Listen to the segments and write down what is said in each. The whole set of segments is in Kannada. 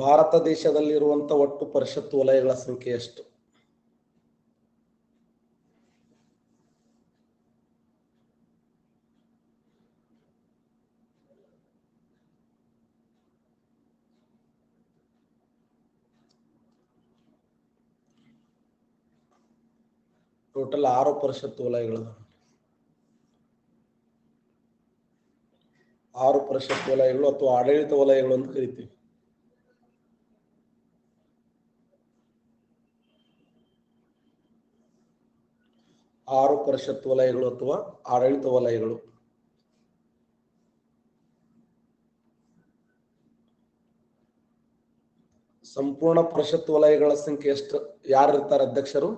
ಭಾರತ ದೇಶದಲ್ಲಿರುವಂತ ಒಟ್ಟು ಪರಿಷತ್ ವಲಯಗಳ ಸಂಖ್ಯೆ ಎಷ್ಟು? ಟೋಟಲ್ 6 ಪರಿಷತ್ ವಲಯಗಳು. 6 ಪರಿಷತ್ ವಲಯಗಳು ಅಥವಾ ಆಡಳಿತ ವಲಯಗಳು ಅಂತ ಕರಿತೀವಿ. ಆರು ಪರಿಷತ್ ವಲಯಗಳು ಅಥವಾ ಆಡಳಿತ ವಲಯಗಳು. ಸಂಪೂರ್ಣ ಪರಿಷತ್ ವಲಯಗಳ ಸಂಖ್ಯೆ ಎಷ್ಟು? ಯಾರು ಇರ್ತಾರೆ ಅಧ್ಯಕ್ಷರು?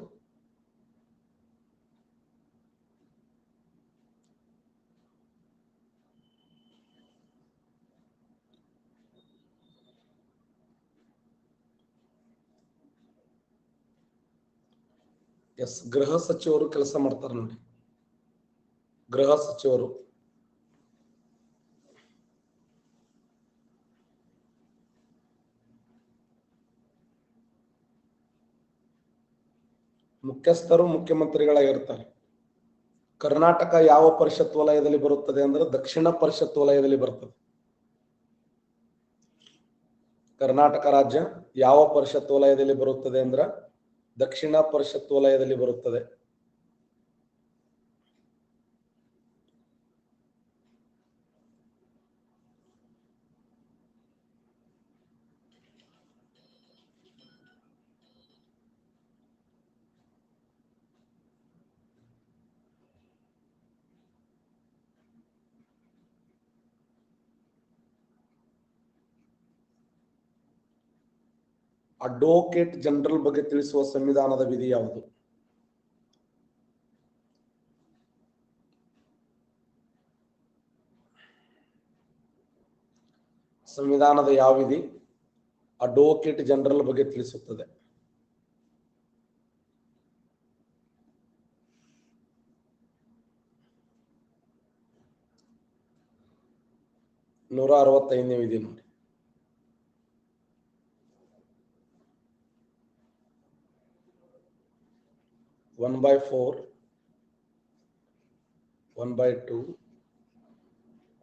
ಎಸ್, ಗೃಹ ಸಚಿವರು ಕೆಲಸ ಮಾಡ್ತಾರೆ ನೋಡಿ. ಗೃಹ ಸಚಿವರು ಮುಖ್ಯಸ್ಥರು ಮುಖ್ಯಮಂತ್ರಿಗಳಾಗಿರ್ತಾರೆ. ಕರ್ನಾಟಕ ಯಾವ ಪರಿಷತ್ ವಲಯದಲ್ಲಿ ಬರುತ್ತದೆ ಅಂದ್ರೆ ದಕ್ಷಿಣ ಪರಿಷತ್ ವಲಯದಲ್ಲಿ ಬರ್ತದೆ. ಕರ್ನಾಟಕ ರಾಜ್ಯ ಯಾವ ಪರಿಷತ್ ವಲಯದಲ್ಲಿ ಬರುತ್ತದೆ ಅಂದ್ರೆ ದಕ್ಷಿಣ ಪರಿಷತ್ ವಲಯದಲ್ಲಿ ಬರುತ್ತದೆ. ಅಡ್ವೊಕೇಟ್ ಜನರಲ್ ಬಗ್ಗೆ ತಿಳಿಸುವ ಸಂವಿಧಾನದ ವಿಧಿ ಯಾವುದು? ಸಂವಿಧಾನದ ಯಾವ ವಿಧಿ ಅಡ್ವೊಕೇಟ್ ಜನರಲ್ ಬಗ್ಗೆ ತಿಳಿಸುತ್ತದೆ? ನೂರ 65ನೇ ವಿಧಿ ನೋಡಿ. One by 4, 1/2,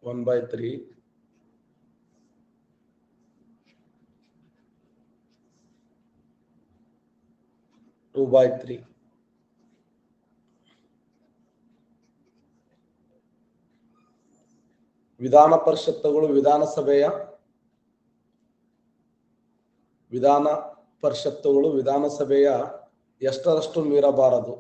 1/3, 2/3. ವಿಧಾನ ಪರಿಷತ್ತುಗಳು ವಿಧಾನಸಭೆಯ ಎಷ್ಟರಷ್ಟು ಮೀರಬಾರದು?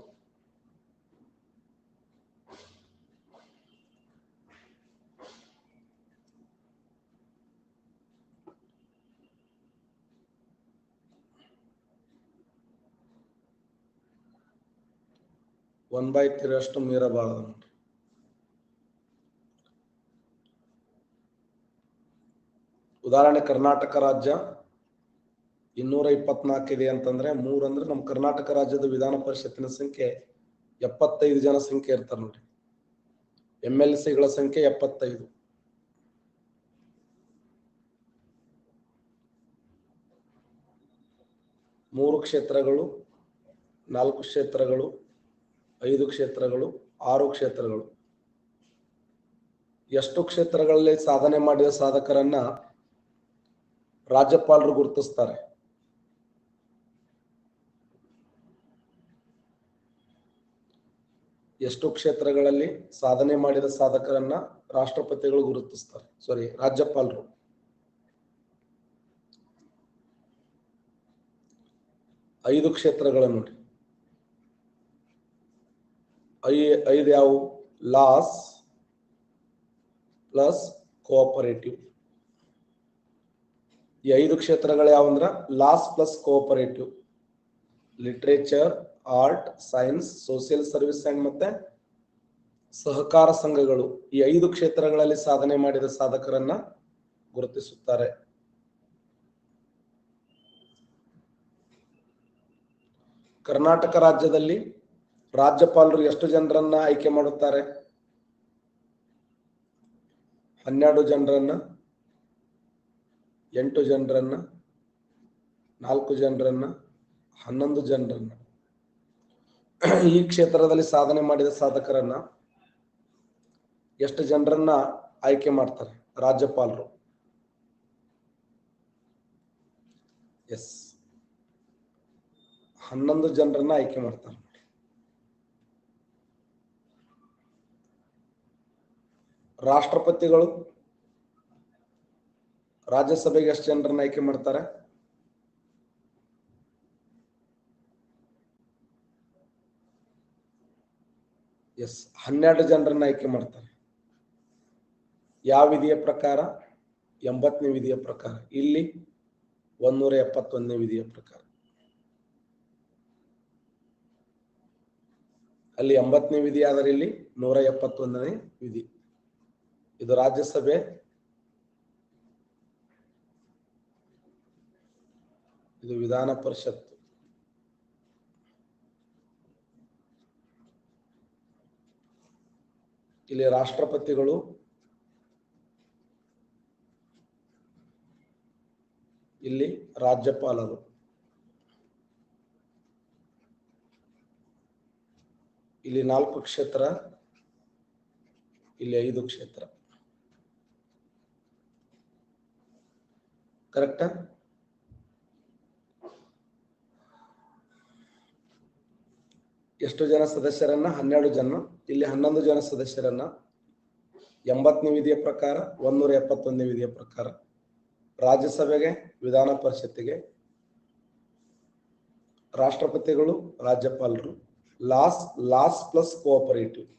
ಒನ್ ಬೈ 3 ಅಷ್ಟು ಮೀರಬಾರದು. ಉದಾಹರಣೆ, ಕರ್ನಾಟಕ ರಾಜ್ಯ 224 ಇದೆ ಅಂತಂದ್ರೆ 3 ಅಂದ್ರೆ ನಮ್ಮ ಕರ್ನಾಟಕ ರಾಜ್ಯದ ವಿಧಾನ ಪರಿಷತ್ತಿನ ಸಂಖ್ಯೆ 75 ಜನ ಸಂಖ್ಯೆ ಇರ್ತಾರೆ ನೋಡಿ. MLCಗಳ ಸಂಖ್ಯೆ 75. ಮೂರು ಕ್ಷೇತ್ರಗಳು, 4 ಕ್ಷೇತ್ರಗಳು, 5 ಕ್ಷೇತ್ರಗಳು, 6 ಕ್ಷೇತ್ರಗಳು. ಎಷ್ಟು ಕ್ಷೇತ್ರಗಳಲ್ಲಿ ಸಾಧನೆ ಮಾಡಿದ ಸಾಧಕರನ್ನ ರಾಜ್ಯಪಾಲರು ಗುರುತಿಸ್ತಾರೆ? ಎಷ್ಟು ಕ್ಷೇತ್ರಗಳಲ್ಲಿ ಸಾಧನೆ ಮಾಡಿದ ಸಾಧಕರನ್ನ ರಾಷ್ಟ್ರಪತಿಗಳು ಗುರುತಿಸ್ತಾರೆ, ರಾಜ್ಯಪಾಲರು? 5 ಕ್ಷೇತ್ರಗಳ ನೋಡಿ. 5 ಯಾವುವು? Loss plus cooperative. ಈ 5 ಕ್ಷೇತ್ರಗಳು ಯಾವಂದ್ರ loss plus cooperative, literature, art, science, social service and ಮತ್ತೆ ಸಹಕಾರ ಸಂಘಗಳು. ಈ 5 ಕ್ಷೇತ್ರಗಳಲ್ಲಿ ಸಾಧನೆ ಮಾಡಿದ ಸಾಧಕರನ್ನ ಗುರುತಿಸುತ್ತಾರೆ. ಕರ್ನಾಟಕ ರಾಜ್ಯದಲ್ಲಿ ರಾಜ್ಯಪಾಲರು ಎಷ್ಟು ಜನರನ್ನ ಆಯ್ಕೆ ಮಾಡುತ್ತಾರೆ? 12 ಜನರನ್ನ, 8 ಜನರನ್ನ, 4 ಜನರನ್ನ, 11 ಜನರನ್ನ. ಈ ಕ್ಷೇತ್ರದಲ್ಲಿ ಸಾಧನೆ ಮಾಡಿದ ಸಾಧಕರನ್ನ ಎಷ್ಟು ಜನರನ್ನ ಆಯ್ಕೆ ಮಾಡ್ತಾರೆ ರಾಜ್ಯಪಾಲರು? ಎಸ್, 11 ಜನರನ್ನ ಆಯ್ಕೆ ಮಾಡ್ತಾರೆ. ರಾಷ್ಟ್ರಪತಿಗಳು ರಾಜ್ಯಸಭೆಗೆ ಎಷ್ಟು ಜನರನ್ನ ಆಯ್ಕೆ ಮಾಡ್ತಾರೆ? ಎಸ್, 12 ಜನರನ್ನ ಆಯ್ಕೆ ಮಾಡ್ತಾರೆ. ಯಾವ ವಿಧಿಯ ಪ್ರಕಾರ? 80ನೇ ವಿಧಿಯ ಪ್ರಕಾರ. ಇಲ್ಲಿ 171ನೇ ವಿಧಿಯ ಪ್ರಕಾರ. ಅಲ್ಲಿ 80ನೇ ವಿಧಿ ಆದರೆ ಇಲ್ಲಿ 171ನೇ ವಿಧಿ. ಇದು ರಾಜ್ಯಸಭೆ, ಇದು ವಿಧಾನ ಪರಿಷತ್. ಇಲ್ಲಿ ರಾಷ್ಟ್ರಪತಿಗಳು, ಇಲ್ಲಿ ರಾಜ್ಯಪಾಲರು. ಇಲ್ಲಿ 4 ಕ್ಷೇತ್ರ, ಇಲ್ಲಿ 5 ಕ್ಷೇತ್ರ. ಕರೆಕ್ಟಾ? ಎಷ್ಟು ಜನ ಸದಸ್ಯರನ್ನ? 12 ಜನ. ಇಲ್ಲಿ 11 ಜನ ಸದಸ್ಯರನ್ನ 80ನೇ ವಿಧಿಯ ಪ್ರಕಾರ, 171ನೇ ವಿಧಿಯ ಪ್ರಕಾರ ರಾಜ್ಯಸಭೆಗೆ, ವಿಧಾನ ಪರಿಷತ್ತಿಗೆ, ರಾಷ್ಟ್ರಪತಿಗಳು, ರಾಜ್ಯಪಾಲರು, loss plus cooperative.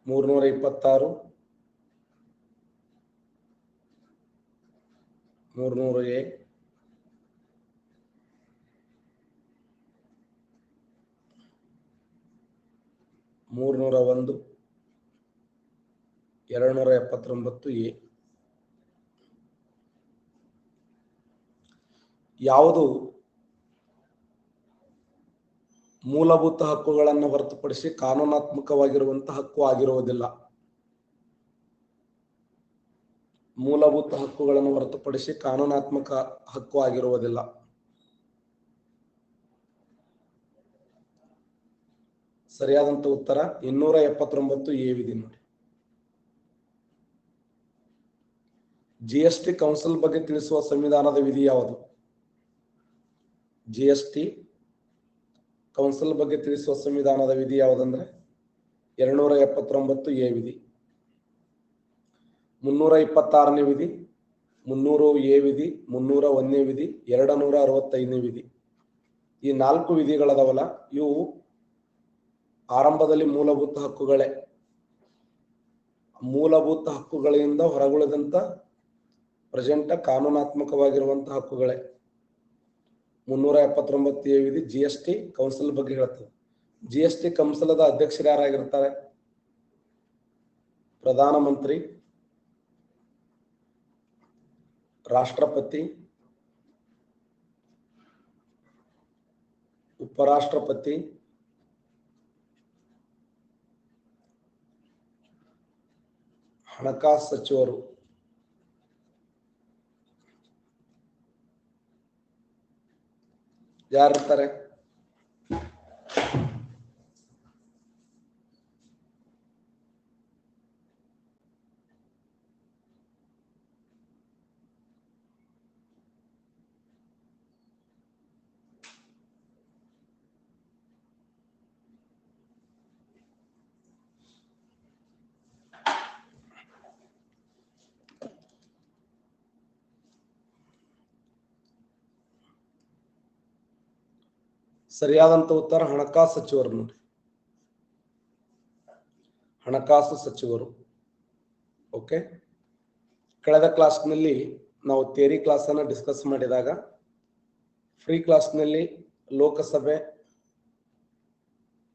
$326, 300A, 301, 279A. ಯಾವುದು ಮೂಲಭೂತ ಹಕ್ಕುಗಳನ್ನು ಹೊರತುಪಡಿಸಿ ಕಾನೂನಾತ್ಮಕವಾಗಿರುವಂತಹ ಹಕ್ಕು ಆಗಿರುವುದಿಲ್ಲ. ಮೂಲಭೂತ ಹಕ್ಕುಗಳನ್ನು ಹೊರತುಪಡಿಸಿ ಕಾನೂನಾತ್ಮಕ ಹಕ್ಕು ಆಗಿರುವುದಿಲ್ಲ. ಸರಿಯಾದಂತ ಉತ್ತರ 279A ವಿಧಿ ನೋಡಿ. GST ಕೌನ್ಸಿಲ್ ಬಗ್ಗೆ ತಿಳಿಸುವ ಸಂವಿಧಾನದ ವಿಧಿ ಯಾವುದು? GST ಕೌನ್ಸಿಲ್ ಬಗ್ಗೆ ತಿಳಿಸುವ ಸಂವಿಧಾನದ ವಿಧಿ ಯಾವುದಂದ್ರೆ 279A ವಿಧಿ. 326ನೇ ವಿಧಿ, 300A ವಿಧಿ, 301ನೇ ವಿಧಿ, 265ನೇ ವಿಧಿ. ಈ 4 ವಿಧಿಗಳದವಲ್ಲ, ಇವು ಆರಂಭದಲ್ಲಿ ಮೂಲಭೂತ ಹಕ್ಕುಗಳೇ. ಮೂಲಭೂತ ಹಕ್ಕುಗಳಿಂದ ಹೊರಗುಳಿದಂತ ಪ್ರೆಸೆಂಟ್ ಕಾನೂನಾತ್ಮಕವಾಗಿರುವಂತಹ ಹಕ್ಕುಗಳೇ. 379A ವಿಧಿ GST ಕೌನ್ಸಿಲ್ ಬಗ್ಗೆ ಹೇಳ್ತದೆ. GST ಕೌನ್ಸಿಲದ ಅಧ್ಯಕ್ಷರು ಯಾರಾಗಿರ್ತಾರೆ? ಪ್ರಧಾನಮಂತ್ರಿ, ರಾಷ್ಟ್ರಪತಿ, ಉಪರಾಷ್ಟ್ರಪತಿ, ಹಣಕಾಸು ಸಚಿವರು. ಯಾರಿರ್ತಾರೆ? ಸರಿಯಾದಂತ ಉತ್ತರ ಹಣಕಾಸು ಸಚಿವರು ನೋಡಿ. ಹಣಕಾಸು ಸಚಿವರು. ಓಕೆ, ಕಳೆದ ಕ್ಲಾಸ್ನಲ್ಲಿ ನಾವು ಥಿಯರಿ ಕ್ಲಾಸ್ ಅನ್ನು ಡಿಸ್ಕಸ್ ಮಾಡಿದಾಗ ಫ್ರೀ ಕ್ಲಾಸ್ನಲ್ಲಿ ಲೋಕಸಭೆ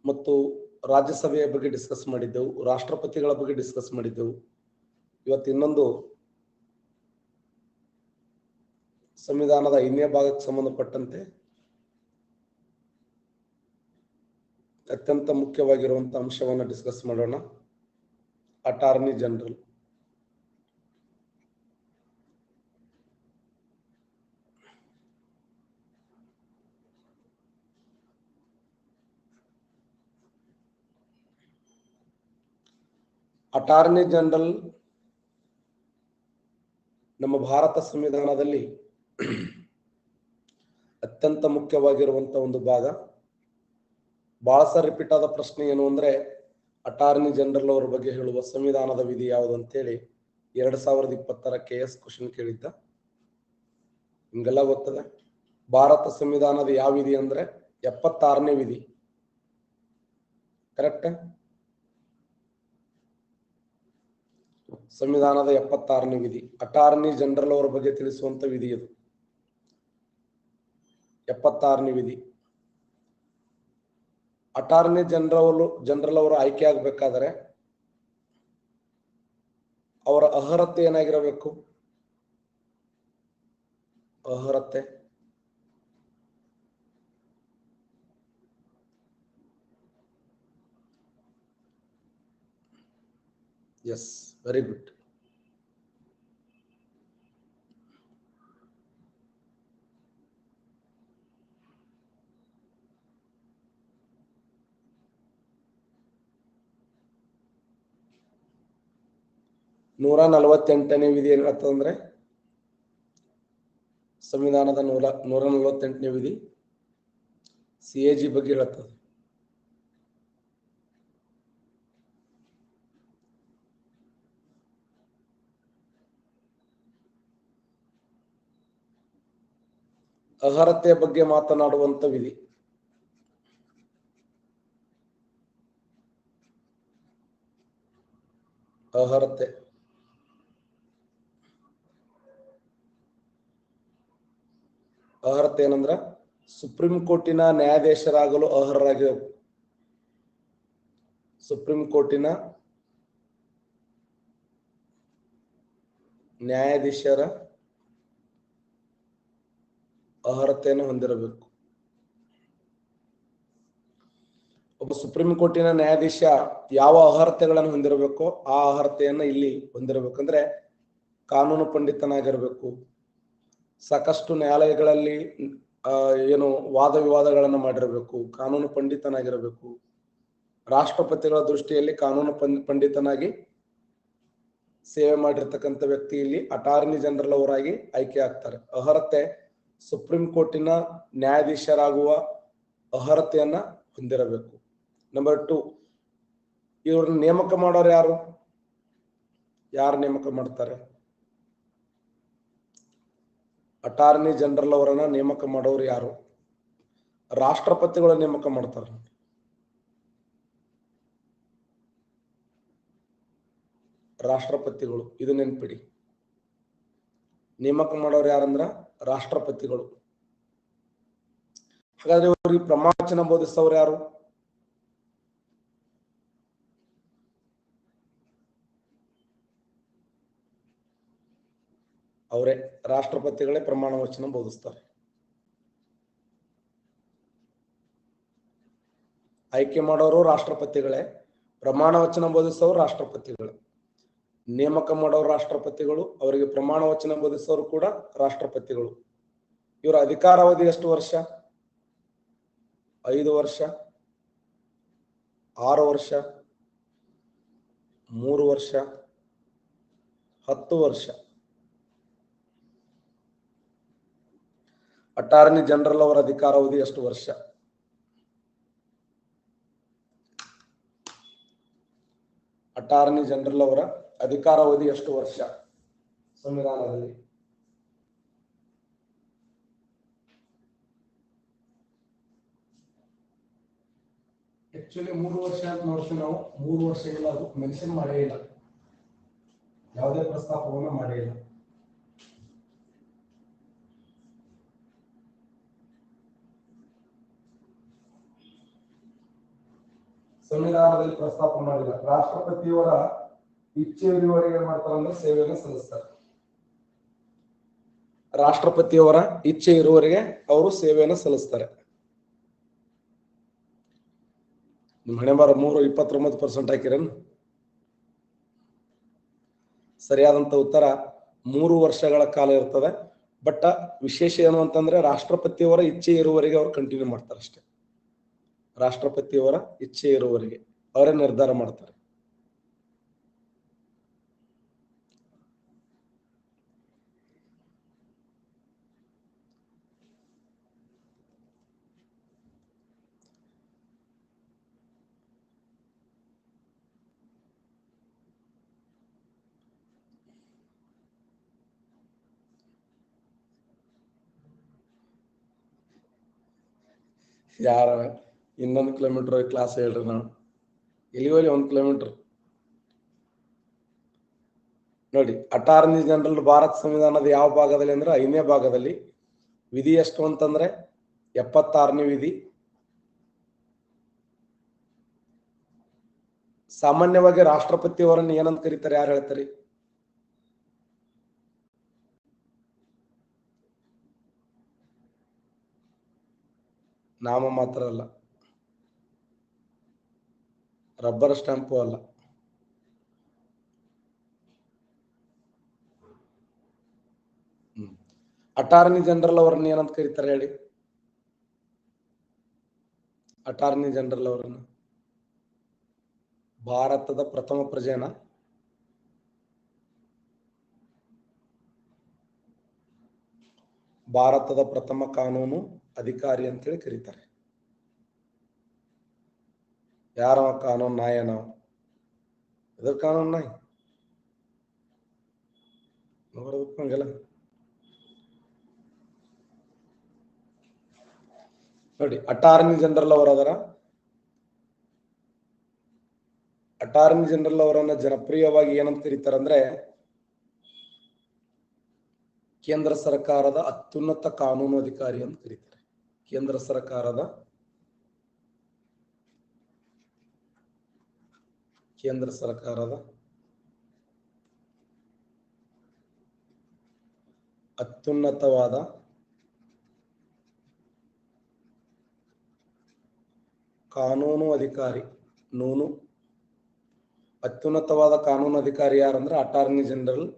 ಮತ್ತು ರಾಜ್ಯಸಭೆಯ ಬಗ್ಗೆ ಡಿಸ್ಕಸ್ ಮಾಡಿದ್ದೆವು, ರಾಷ್ಟ್ರಪತಿಗಳ ಬಗ್ಗೆ ಡಿಸ್ಕಸ್ ಮಾಡಿದ್ದೆವು. ಇವತ್ತು ಇನ್ನೊಂದು ಸಂವಿಧಾನದ 5ನೇ ಭಾಗಕ್ಕೆ ಸಂಬಂಧಪಟ್ಟಂತೆ ಅತ್ಯಂತ ಮುಖ್ಯವಾಗಿರುವಂತಹ ಅಂಶವನ್ನು ಡಿಸ್ಕಸ್ ಮಾಡೋಣ. Attorney general. ಅಟಾರ್ನಿ ಜನರಲ್ ನಮ್ಮ ಭಾರತ ಸಂವಿಧಾನದಲ್ಲಿ ಅತ್ಯಂತ ಮುಖ್ಯವಾಗಿರುವಂತಹ ಒಂದು ಭಾಗ. ಬಹಳ ಸಲ ರಿಪೀಟ್ ಆದ ಪ್ರಶ್ನೆ ಏನು ಅಂದ್ರೆ, ಅಟಾರ್ನಿ ಜನರಲ್ ಅವರ ಬಗ್ಗೆ ಹೇಳುವ ಸಂವಿಧಾನದ ವಿಧಿ ಯಾವುದು ಅಂತೇಳಿ 2020 KS ಕ್ವಶನ್ ಕೇಳಿದ್ದ. ನಿಮ್ಗೆಲ್ಲ ಗೊತ್ತದೆ. ಭಾರತ ಸಂವಿಧಾನದ ಯಾವ ವಿಧಿ ಅಂದ್ರೆ 76ನೇ ವಿಧಿ. ಕರೆಕ್ಟ್? ಸಂವಿಧಾನದ 76ನೇ ವಿಧಿ ಅಟಾರ್ನಿ ಜನರಲ್ ಅವರ ಬಗ್ಗೆ ತಿಳಿಸುವಂತ ವಿಧಿ ಇದು. 76ನೇ ವಿಧಿ. ಅಟಾರ್ನಿ ಜನರಲ್ ಅವರು ಆಯ್ಕೆ ಆಗ್ಬೇಕಾದ್ರೆ ಅವರ ಅರ್ಹತೆ ಏನಾಗಿರಬೇಕು? ಅರ್ಹತೆ ಎಸ್, ವೆರಿ ಗುಡ್. ನೂರ 48ನೇ ವಿಧಿ ಏನ್ ಹೇಳ್ತದಂದ್ರೆ, ಸಂವಿಧಾನದ 148ನೇ ವಿಧಿ CAG ಬಗ್ಗೆ ಹೇಳ್ತದೆ. ಅರ್ಹತೆಯ ಬಗ್ಗೆ ಮಾತನಾಡುವಂತ ವಿಧಿ. ಅರ್ಹತೆ ಏನಂದ್ರ ಸುಪ್ರೀಂ ಕೋರ್ಟಿನ ನ್ಯಾಯಾಧೀಶರಾಗಲು ಅರ್ಹರಾಗಿರಬೇಕು. ಸುಪ್ರೀಂ ಕೋರ್ಟಿನ ನ್ಯಾಯಾಧೀಶರ ಅರ್ಹತೆಯನ್ನು ಹೊಂದಿರಬೇಕು. ಒಬ್ಬ ಸುಪ್ರೀಂ ಕೋರ್ಟಿನ ನ್ಯಾಯಾಧೀಶ ಯಾವ ಅರ್ಹತೆಗಳನ್ನು ಹೊಂದಿರಬೇಕು ಆ ಅರ್ಹತೆಯನ್ನ ಇಲ್ಲಿ ಹೊಂದಿರಬೇಕಂದ್ರೆ ಕಾನೂನು ಪಂಡಿತನಾಗಿರಬೇಕು, ಸಾಕಷ್ಟು ನ್ಯಾಯಾಲಯಗಳಲ್ಲಿ ಏನು ವಾದ ವಿವಾದಗಳನ್ನು ಮಾಡಿರಬೇಕು, ಕಾನೂನು ಪಂಡಿತನಾಗಿರಬೇಕು, ರಾಷ್ಟ್ರಪತಿಗಳ ದೃಷ್ಟಿಯಲ್ಲಿ ಕಾನೂನು ಪಂಡಿತನಾಗಿ ಸೇವೆ ಮಾಡಿರ್ತಕ್ಕಂಥ ವ್ಯಕ್ತಿ ಇಲ್ಲಿ ಅಟಾರ್ನಿ ಜನರಲ್ ಅವರಾಗಿ ಆಯ್ಕೆ ಆಗ್ತಾರೆ. ಅರ್ಹತೆ ಸುಪ್ರೀಂ ಕೋರ್ಟಿನ ನ್ಯಾಯಾಧೀಶರಾಗುವ ಅರ್ಹತೆಯನ್ನ ಹೊಂದಿರಬೇಕು. ನಂಬರ್ 2, ಇವ್ರನ್ನ ನೇಮಕ ಮಾಡೋರು ಯಾರು? ನೇಮಕ ಮಾಡ್ತಾರೆ? ಅಟಾರ್ನಿ ಜನರಲ್ ಅವರನ್ನ ನೇಮಕ ಮಾಡೋರು ಯಾರು? ರಾಷ್ಟ್ರಪತಿಗಳ ನೇಮಕ ಮಾಡ್ತಾರೆ. ರಾಷ್ಟ್ರಪತಿಗಳು, ಇದು ನೆನ್ಪಿಡಿ. ನೇಮಕ ಮಾಡೋರು ಯಾರಂದ್ರ ರಾಷ್ಟ್ರಪತಿಗಳು. ಹಾಗಾದ್ರೆ ಇವ್ರಿಗೆ ಪ್ರಮಾಣ ವಚನ ಬೋಧಿಸೋರು ಯಾರು? ಅವರೇ, ರಾಷ್ಟ್ರಪತಿಗಳೇ ಪ್ರಮಾಣ ವಚನ ಬೋಧಿಸ್ತಾರೆ. ಆಯ್ಕೆ ಮಾಡೋರು ರಾಷ್ಟ್ರಪತಿಗಳೇ, ಪ್ರಮಾಣ ವಚನ ಬೋಧಿಸೋರು ರಾಷ್ಟ್ರಪತಿಗಳೇ. ನೇಮಕ ಮಾಡೋರು ರಾಷ್ಟ್ರಪತಿಗಳು, ಅವರಿಗೆ ಪ್ರಮಾಣ ವಚನ ಬೋಧಿಸೋರು ಕೂಡ ರಾಷ್ಟ್ರಪತಿಗಳು. ಇವರ ಅಧಿಕಾರಾವಧಿ ಎಷ್ಟು ವರ್ಷ? 5 ವರ್ಷ, 6 ವರ್ಷ, 3 ವರ್ಷ, 10 ವರ್ಷ. ಅಟಾರ್ನಿ ಜನರಲ್ ಅವರ ಅಧಿಕಾರಾವಧಿ ಎಷ್ಟು ವರ್ಷ? ಅಟಾರ್ನಿ ಜನರಲ್ ಅವರ ಅಧಿಕಾರಾವಧಿ ಎಷ್ಟು ವರ್ಷ ಸಂವಿಧಾನದಲ್ಲಿ? ಆಕ್ಚುಲಿ 3 ವರ್ಷ ಅಂತ ನೋಡ್ತೀವಿ ನಾವು. 3 ವರ್ಷಗಳ ಅದು ಮೆನ್ಷನ್ ಮಾಡೇ ಇಲ್ಲ, ಯಾವುದೇ ಪ್ರಸ್ತಾಪವನ್ನು ಮಾಡೇ ಇಲ್ಲ. ಸಂವಿಧಾನದಲ್ಲಿ ಪ್ರಸ್ತಾಪ ಮಾಡಿಲ್ಲ. ರಾಷ್ಟ್ರಪತಿಯವರ ಇಚ್ಛೆ ಇರುವವರೆಗೆ ಮಾಡ್ತಾರೆ ಅಂದ್ರೆ ಸೇವೆಯನ್ನು ಸಲ್ಲಿಸ್ತಾರೆ. ರಾಷ್ಟ್ರಪತಿಯವರ ಇಚ್ಛೆ ಇರುವವರೆಗೆ ಅವರು ಸೇವೆಯನ್ನು ಸಲ್ಲಿಸ್ತಾರೆ. ನಿಮ್ಮ ಹಣೆ ಬಾರ 29% ಹಾಕಿರೇನು? ಸರಿಯಾದಂತ ಉತ್ತರ 3 ವರ್ಷಗಳ ಕಾಲ ಇರ್ತದೆ. ಬಟ್ ವಿಶೇಷ ಏನು ಅಂತಂದ್ರೆ ರಾಷ್ಟ್ರಪತಿಯವರ ಇಚ್ಛೆ ಇರುವವರೆಗೆ ಅವ್ರು ಕಂಟಿನ್ಯೂ ಮಾಡ್ತಾರೆ ಅಷ್ಟೇ. ರಾಷ್ಟ್ರಪತಿಯವರ ಇಚ್ಛೆ ಇರುವವರೆಗೆ ಅವರೇ ನಿರ್ಧಾರ ಮಾಡ್ತಾರೆ. ಯಾರ ಇನ್ನೊಂದು ಕಿಲೋಮೀಟರ್ ಕ್ಲಾಸ್ ಹೇಳ್ರಿ. ನಾನು ಇಲ್ಲಿ 1 ಕಿಲೋಮೀಟರ್ ನೋಡಿ. ಅಟಾರ್ನಿ ಜನರಲ್ ಭಾರತ ಸಂವಿಧಾನದ ಯಾವ ಭಾಗದಲ್ಲಿ ಅಂದ್ರೆ 5ನೇ ಭಾಗದಲ್ಲಿ. ವಿಧಿ ಎಷ್ಟು ಅಂತಂದ್ರೆ 76ನೇ ವಿಧಿ. ಸಾಮಾನ್ಯವಾಗಿ ರಾಷ್ಟ್ರಪತಿಯವರನ್ನು ಏನಂತ ಕರೀತಾರೆ? ಯಾರು ಹೇಳ್ತಾರೆ? ನಾಮ ಮಾತ್ರ ಅಲ್ಲ, ರಬ್ಬರ್ ಸ್ಟಾಂಪು ಅಲ್ಲ. ಅಟಾರ್ನಿ ಜನರಲ್ ಅವರನ್ನು ಏನಂತ ಕರೀತಾರೆ ಹೇಳಿ? ಅಟಾರ್ನಿ ಜನರಲ್ ಅವರನ್ನು ಭಾರತದ ಪ್ರಥಮ ಪ್ರಜೆನ ಭಾರತದ ಪ್ರಥಮ ಕಾನೂನು ಅಧಿಕಾರಿ ಅಂತೇಳಿ ಕರೀತಾರೆ. ಯಾರ ಕಾನೂನು ನಾಯ? ನಾವು ಇದ್ರ ಕಾನೂನು ನಾಯಿ ನೋಡೋದಕ್ಕಂಗೆಲ್ಲ ನೋಡಿ. ಅಟಾರ್ನಿ ಜನರಲ್ ಅವರದರ ಅಟಾರ್ನಿ ಜನರಲ್ ಅವರನ್ನ ಜನಪ್ರಿಯವಾಗಿ ಏನಂತ ಕರೀತಾರೆ ಅಂದ್ರೆ ಕೇಂದ್ರ ಸರ್ಕಾರದ ಅತ್ಯುನ್ನತ ಕಾನೂನು ಅಧಿಕಾರಿ ಅಂತ ಕರೀತಾರೆ. ಕೇಂದ್ರ ಸರ್ಕಾರದ ಅತ್ಯುನ್ನತವಾದ ಕಾನೂನು ಅಧಿಕಾರಿ. ಅತ್ಯುನ್ನತವಾದ ಕಾನೂನು ಅಧಿಕಾರಿ ಯಾರಂದ್ರೆ ಅಟಾರ್ನಿ ಜನರಲ್.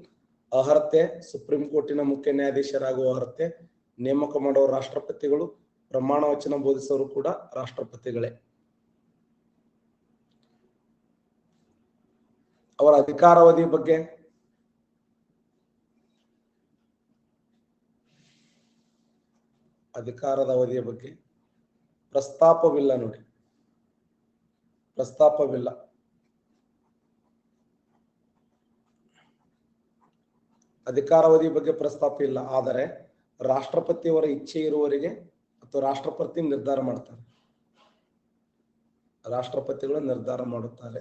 ಅರ್ಹತೆ ಸುಪ್ರೀಂ ಕೋರ್ಟಿನ ಮುಖ್ಯ ನ್ಯಾಯಾಧೀಶರಾಗುವ ಅರ್ಹತೆ. ನೇಮಕ ಮಾಡುವ ರಾಷ್ಟ್ರಪತಿಗಳು. ಪ್ರಮಾಣ ವಚನ ಬೋಧಿಸೋರು ಕೂಡ ರಾಷ್ಟ್ರಪತಿಗಳೇ. ಅವರ ಅಧಿಕಾರಾವಧಿ ಬಗ್ಗೆ ಅಧಿಕಾರದ ಅವಧಿಯ ಬಗ್ಗೆ ಪ್ರಸ್ತಾಪವಿಲ್ಲ ನೋಡಿ. ಪ್ರಸ್ತಾಪವಿಲ್ಲ. ಅಧಿಕಾರಾವಧಿ ಬಗ್ಗೆ ಪ್ರಸ್ತಾಪ ಇಲ್ಲ. ಆದರೆ ರಾಷ್ಟ್ರಪತಿಯವರ ಇಚ್ಛೆ ಇರುವವರೆಗೆ ಅಥವಾ ರಾಷ್ಟ್ರಪತಿ ನಿರ್ಧಾರ ಮಾಡ್ತಾರೆ. ರಾಷ್ಟ್ರಪತಿಗಳು ನಿರ್ಧಾರ ಮಾಡುತ್ತಾರೆ.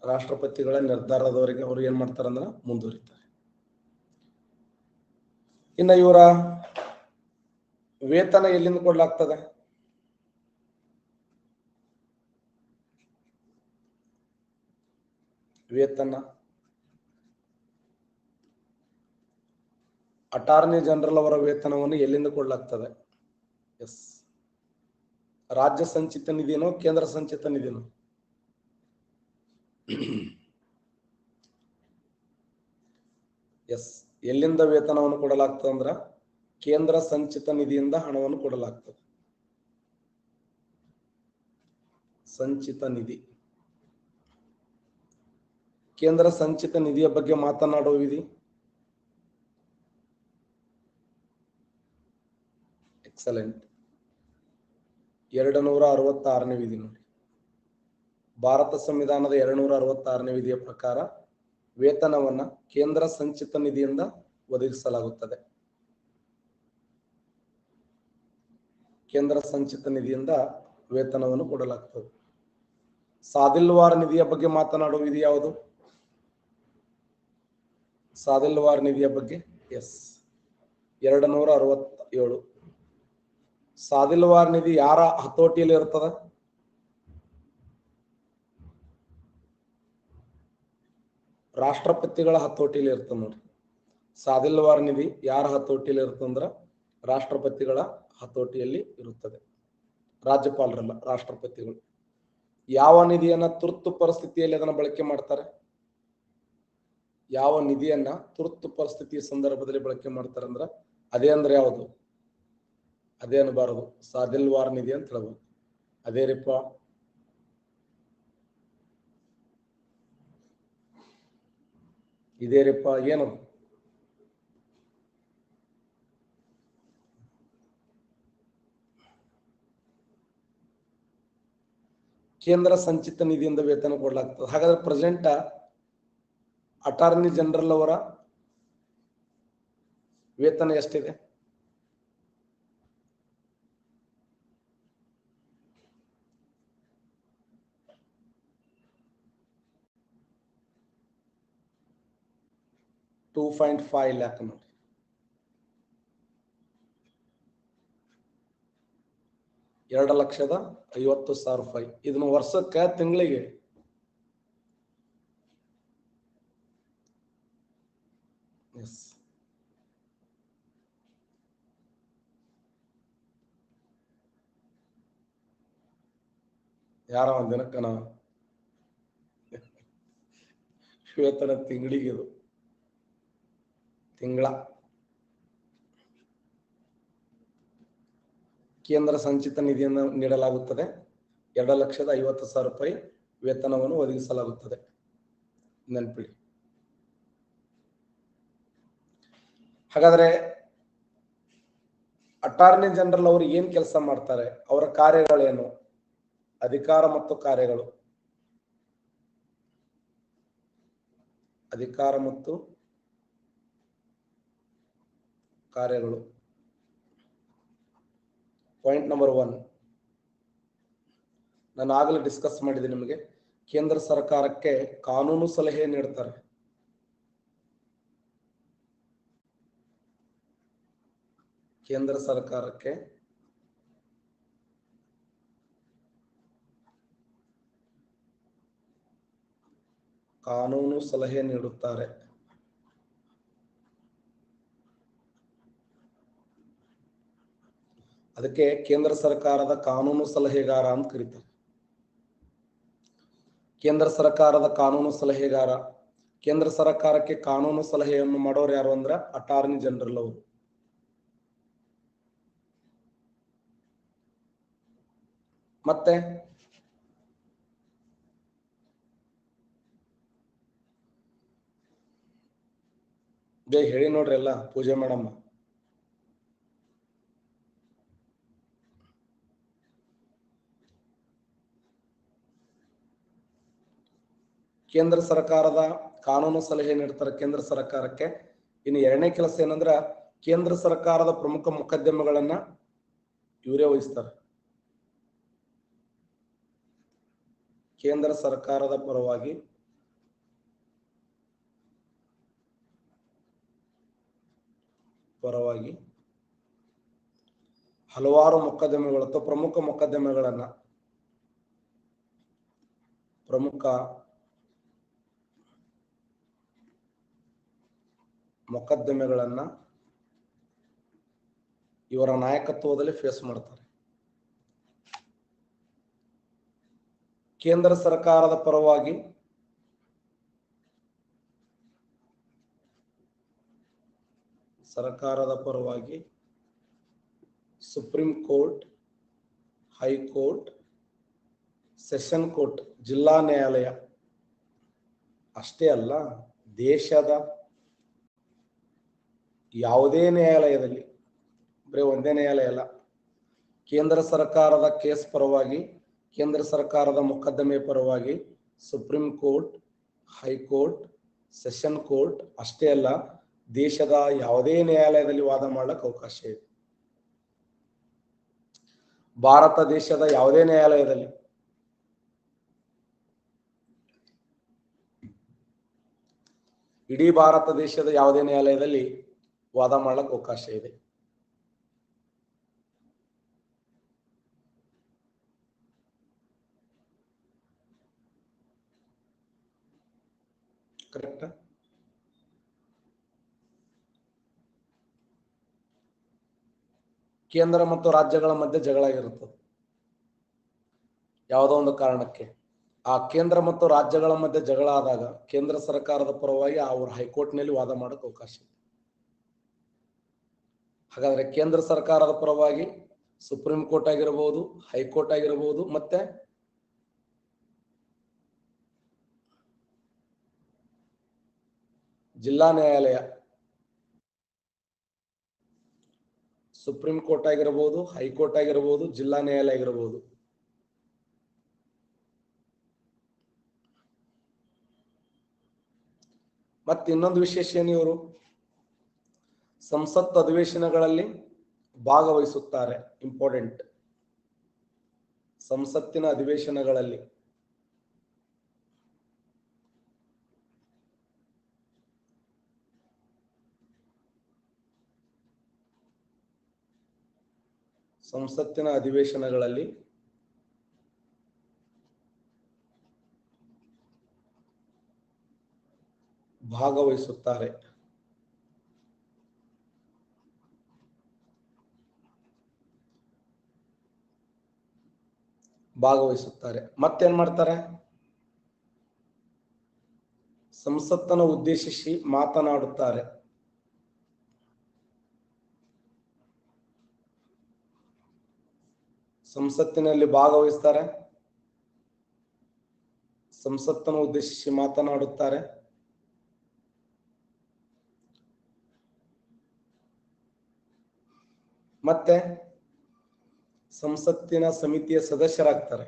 ರಾಷ್ಟ್ರಪತಿಗಳ ನಿರ್ಧಾರದವರೆಗೆ ಅವರು ಏನ್ ಮಾಡ್ತಾರೆ ಅಂದ್ರೆ ಮುಂದುವರಿತಾರೆ. ಇನ್ನು ಇವರ ವೇತನ ಎಲ್ಲಿಂದ ಕೊಡ್ಲಾಗ್ತದೆ? ವೇತನ ಅಟಾರ್ನಿ ಜನರಲ್ ಅವರ ವೇತನವನ್ನು ಎಲ್ಲಿಂದ ಕೊಡ್ಲಾಗ್ತದೆ? ಎಸ್, ರಾಜ್ಯ ಸಂಚಿತ ನಿಧಿನೋ ಕೇಂದ್ರ ಸಂಚಿತ ನಿಧಿನೋ? ಎಸ್, ಎಲ್ಲಿಂದ ವೇತನವನ್ನು ಕೊಡಲಾಗ್ತದೆ ಅಂದ್ರ ಕೇಂದ್ರ ಸಂಚಿತ ನಿಧಿಯಿಂದ ಹಣವನ್ನು ಕೊಡಲಾಗ್ತದೆ. ಸಂಚಿತ ನಿಧಿ. ಕೇಂದ್ರ ಸಂಚಿತ ನಿಧಿಯ ಬಗ್ಗೆ ಮಾತನಾಡುವ ವಿಧಿ ಎಕ್ಸಲೆಂಟ್. 266ನೇ ವಿಧಿ ನೋಡಿ. ಭಾರತ ಸಂವಿಧಾನದ 266ನೇ ವಿಧಿಯ ಪ್ರಕಾರ ವೇತನವನ್ನ ಕೇಂದ್ರ ಸಂಚಿತ ನಿಧಿಯಿಂದ ಒದಗಿಸಲಾಗುತ್ತದೆ. ಕೇಂದ್ರ ಸಂಚಿತ ನಿಧಿಯಿಂದ ವೇತನವನ್ನು ಕೊಡಲಾಗ್ತದೆ. ಸಾದಿಲ್ವಾರ್ ನಿಧಿಯ ಬಗ್ಗೆ ಮಾತನಾಡುವ ವಿಧಿ ಯಾವುದು? ಸಾದಿಲ್ವಾರ್ ನಿಧಿಯ ಬಗ್ಗೆ ಎಸ್ 267. ಸಾದಿಲ್ವಾರ್ ನಿಧಿ ಯಾರ ಹತೋಟಿಯಲ್ಲಿ ಇರ್ತದ? ರಾಷ್ಟ್ರಪತಿಗಳ ಹತೋಟಿಯಲ್ಲಿ ಇರ್ತದೆ ನೋಡ್ರಿ. ಸಾದಿಲ್ವಾರ್ ನಿಧಿ ಯಾರ ಹತೋಟಿಯಲ್ಲಿ ಇರುತ್ತಂದ್ರ ರಾಷ್ಟ್ರಪತಿಗಳ ಹತೋಟಿಯಲ್ಲಿ ಇರುತ್ತದೆ, ರಾಜ್ಯಪಾಲರಲ್ಲ, ರಾಷ್ಟ್ರಪತಿಗಳು. ಯಾವ ನಿಧಿಯನ್ನ ತುರ್ತು ಪರಿಸ್ಥಿತಿಯಲ್ಲಿ ಅದನ್ನ ಬಳಕೆ ಮಾಡ್ತಾರೆ? ಯಾವ ನಿಧಿಯನ್ನ ತುರ್ತು ಪರಿಸ್ಥಿತಿಯ ಸಂದರ್ಭದಲ್ಲಿ ಬಳಕೆ ಮಾಡ್ತಾರೆ ಅಂದ್ರ ಅದೇ ಅಂದ್ರೆ ಯಾವುದು? ಅದೇ ಅನ್ನಬಾರದು, ಸಾದಿಲ್ವಾರ್ ನಿಧಿ ಅಂತ ಹೇಳ್ಬೋದು. ಅದೇ ರೀಪ ಇದೇ ರೀಪ ಏನದು? ಕೇಂದ್ರ ಸಂಚಿತ ನಿಧಿಯಿಂದ ವೇತನ ಕೊಡಲಾಗ್ತದೆ. ಹಾಗಾದ್ರೆ ಪ್ರೆಸೆಂಟ್ ಅಟಾರ್ನಿ ಜನರಲ್ ಅವರ ವೇತನ ಎಷ್ಟಿದೆ? $2.5 lakh ನೋಡಿ. $2,50,000. ಇದನ್ನು ವರ್ಷಕ್ಕೆ ತಿಂಗಳಿಗೆ ಯಾರ ಒಂದ್ ದಿನಕ್ಕನ ವೇತನ ತಿಂಗಳಿಗೆ, ಇದು ತಿಂಗಳ. ಕೇಂದ್ರ ಸಂಚಿತ ನಿಧಿಯನ್ನು ನೀಡಲಾಗುತ್ತದೆ. $2,50,000 ವೇತನವನ್ನು ಒದಗಿಸಲಾಗುತ್ತದೆ. ನೆನಪಿಡಿ. ಹಾಗಾದ್ರೆ ಅಟಾರ್ನಿ ಜನರಲ್ ಅವರು ಏನ್ ಕೆಲಸ ಮಾಡ್ತಾರೆ? ಅವರ ಕಾರ್ಯಗಳೇನು? ಅಧಿಕಾರ ಮತ್ತು ಕಾರ್ಯಗಳು. ಅಧಿಕಾರ ಮತ್ತು ಕಾರ್ಯಗಳು. ಪಾಯಿಂಟ್ ನಂಬರ್ 1 ನಾನು ಆಗಲೇ ಡಿಸ್ಕಸ್ ಮಾಡಿದೆ ನಿಮಗೆ. ಕೇಂದ್ರ ಸರ್ಕಾರಕ್ಕೆ ಕಾನೂನು ಸಲಹೆ ನೀಡ್ತಾರೆ. ಕೇಂದ್ರ ಸರ್ಕಾರಕ್ಕೆ ಕಾನೂನು ಸಲಹೆ ನೀಡುತ್ತಾರೆ. ಅದಕ್ಕೆ ಕೇಂದ್ರ ಸರ್ಕಾರದ ಕಾನೂನು ಸಲಹೆಗಾರ ಅಂತ ಕರೀತಾರೆ. ಕೇಂದ್ರ ಸರ್ಕಾರದ ಕಾನೂನು ಸಲಹೆಗಾರ. ಕೇಂದ್ರ ಸರ್ಕಾರಕ್ಕೆ ಕಾನೂನು ಸಲಹೆಯನ್ನು ಮಾಡೋರು ಯಾರು ಅಂದ್ರ ಅಟಾರ್ನಿ ಜನರಲ್ ಅವರು. ಮತ್ತೆ ಹೇಳಿ ನೋಡ್ರಿ, ಎಲ್ಲ ಪೂಜೆ ಮಾಡಮ್ಮ. ಕೇಂದ್ರ ಸರ್ಕಾರದ ಕಾನೂನು ಸಲಹೆ ನೀಡ್ತಾರೆ ಕೇಂದ್ರ ಸರ್ಕಾರಕ್ಕೆ. ಇನ್ನು ಎರಡನೇ ಕೆಲಸ ಏನಂದ್ರ ಕೇಂದ್ರ ಸರ್ಕಾರದ ಪ್ರಮುಖ ಮೊಕದ್ದಮೆಗಳನ್ನ ಇವರೇ ವಹಿಸ್ತಾರೆ. ಕೇಂದ್ರ ಸರ್ಕಾರದ ಪರವಾಗಿ ಹಲವಾರು ಮೊಕದ್ದಮೆಗಳು ಅಥವಾ ಪ್ರಮುಖ ಮೊಕದ್ದಮೆಗಳನ್ನ ಇವರ ನಾಯಕತ್ವದಲ್ಲಿ ಫೇಸ್ ಮಾಡ್ತಾರೆ. ಕೇಂದ್ರ ಸರ್ಕಾರದ ಪರವಾಗಿ supreme court, high court, session court, ಜಿಲ್ಲಾ ನ್ಯಾಯಾಲಯ ಅಷ್ಟೇ ಅಲ್ಲ, ದೇಶದ ಯಾವುದೇ ನ್ಯಾಯಾಲಯದಲ್ಲಿ, ಬರೀ ಒಂದೇ ನ್ಯಾಯಾಲಯ ಅಲ್ಲ, ಕೇಂದ್ರ ಸರ್ಕಾರದ ಕೇಸ್ ಪರವಾಗಿ, ಕೇಂದ್ರ ಸರ್ಕಾರದ ಮೊಕದ್ದಮೆ ಪರವಾಗಿ supreme court, high court, session court ಅಷ್ಟೇ ಅಲ್ಲ, ದೇಶದ ಯಾವುದೇ ನ್ಯಾಯಾಲಯದಲ್ಲಿ ವಾದ ಮಾಡಲಿಕ್ಕೆ ಅವಕಾಶ ಇದೆ. ಭಾರತ ದೇಶದ ಯಾವುದೇ ನ್ಯಾಯಾಲಯದಲ್ಲಿ, ಇಡೀ ಭಾರತ ದೇಶದ ಯಾವುದೇ ನ್ಯಾಯಾಲಯದಲ್ಲಿ ವಾದ ಮಾಡಲಿಕ್ಕೆ ಅವಕಾಶ ಇದೆ. ಕರೆಕ್ಟ್. ಕೇಂದ್ರ ಮತ್ತು ರಾಜ್ಯಗಳ ಮಧ್ಯೆ ಜಗಳ ಆಗಿರುತ್ತದೆ ಯಾವುದೋ ಒಂದು ಕಾರಣಕ್ಕೆ. ಆ ಕೇಂದ್ರ ಮತ್ತು ರಾಜ್ಯಗಳ ಮಧ್ಯೆ ಜಗಳ ಆದಾಗ ಕೇಂದ್ರ ಸರ್ಕಾರದ ಪರವಾಗಿ ಅವರು ಹೈಕೋರ್ಟ್ ನಲ್ಲಿ ವಾದ ಮಾಡಕ್ಕೆ ಅವಕಾಶ ಇದೆ. ಹಾಗಾದ್ರೆ ಕೇಂದ್ರ ಸರ್ಕಾರದ ಪರವಾಗಿ ಸುಪ್ರೀಂ ಕೋರ್ಟ್ ಆಗಿರಬಹುದು, ಹೈಕೋರ್ಟ್ ಆಗಿರಬಹುದು, ಮತ್ತೆ ಜಿಲ್ಲಾ ನ್ಯಾಯಾಲಯ, ಸುಪ್ರೀಂ ಕೋರ್ಟ್ ಆಗಿರಬಹುದು, ಹೈಕೋರ್ಟ್ ಆಗಿರಬಹುದು, ಜಿಲ್ಲಾ ನ್ಯಾಯಾಲಯ ಆಗಿರಬಹುದು. ಮತ್ತೆ ಇನ್ನೊಂದು ವಿಶೇಷ ಏನು, ಇವರು ಸಂಸತ್ ಅಧಿವೇಶನಗಳಲ್ಲಿ ಭಾಗವಹಿಸುತ್ತಾರೆ. ಇಂಪಾರ್ಟೆಂಟ್. ಸಂಸತ್ತಿನ ಅಧಿವೇಶನಗಳಲ್ಲಿ ಭಾಗವಹಿಸುತ್ತಾರೆ. ಮತ್ತೇನ್ ಮಾಡ್ತಾರೆ, ಸಂಸತ್ತನ್ನು ಉದ್ದೇಶಿಸಿ ಮಾತನಾಡುತ್ತಾರೆ. ಸಂಸತ್ತಿನಲ್ಲಿ ಭಾಗವಹಿಸ್ತಾರೆ, ಸಂಸತ್ತನ್ನು ಉದ್ದೇಶಿಸಿ ಮಾತನಾಡುತ್ತಾರೆ. ಮತ್ತೆ ಸಂಸತ್ತಿನ ಸಮಿತಿಯ ಸದಸ್ಯರಾಗ್ತಾರೆ.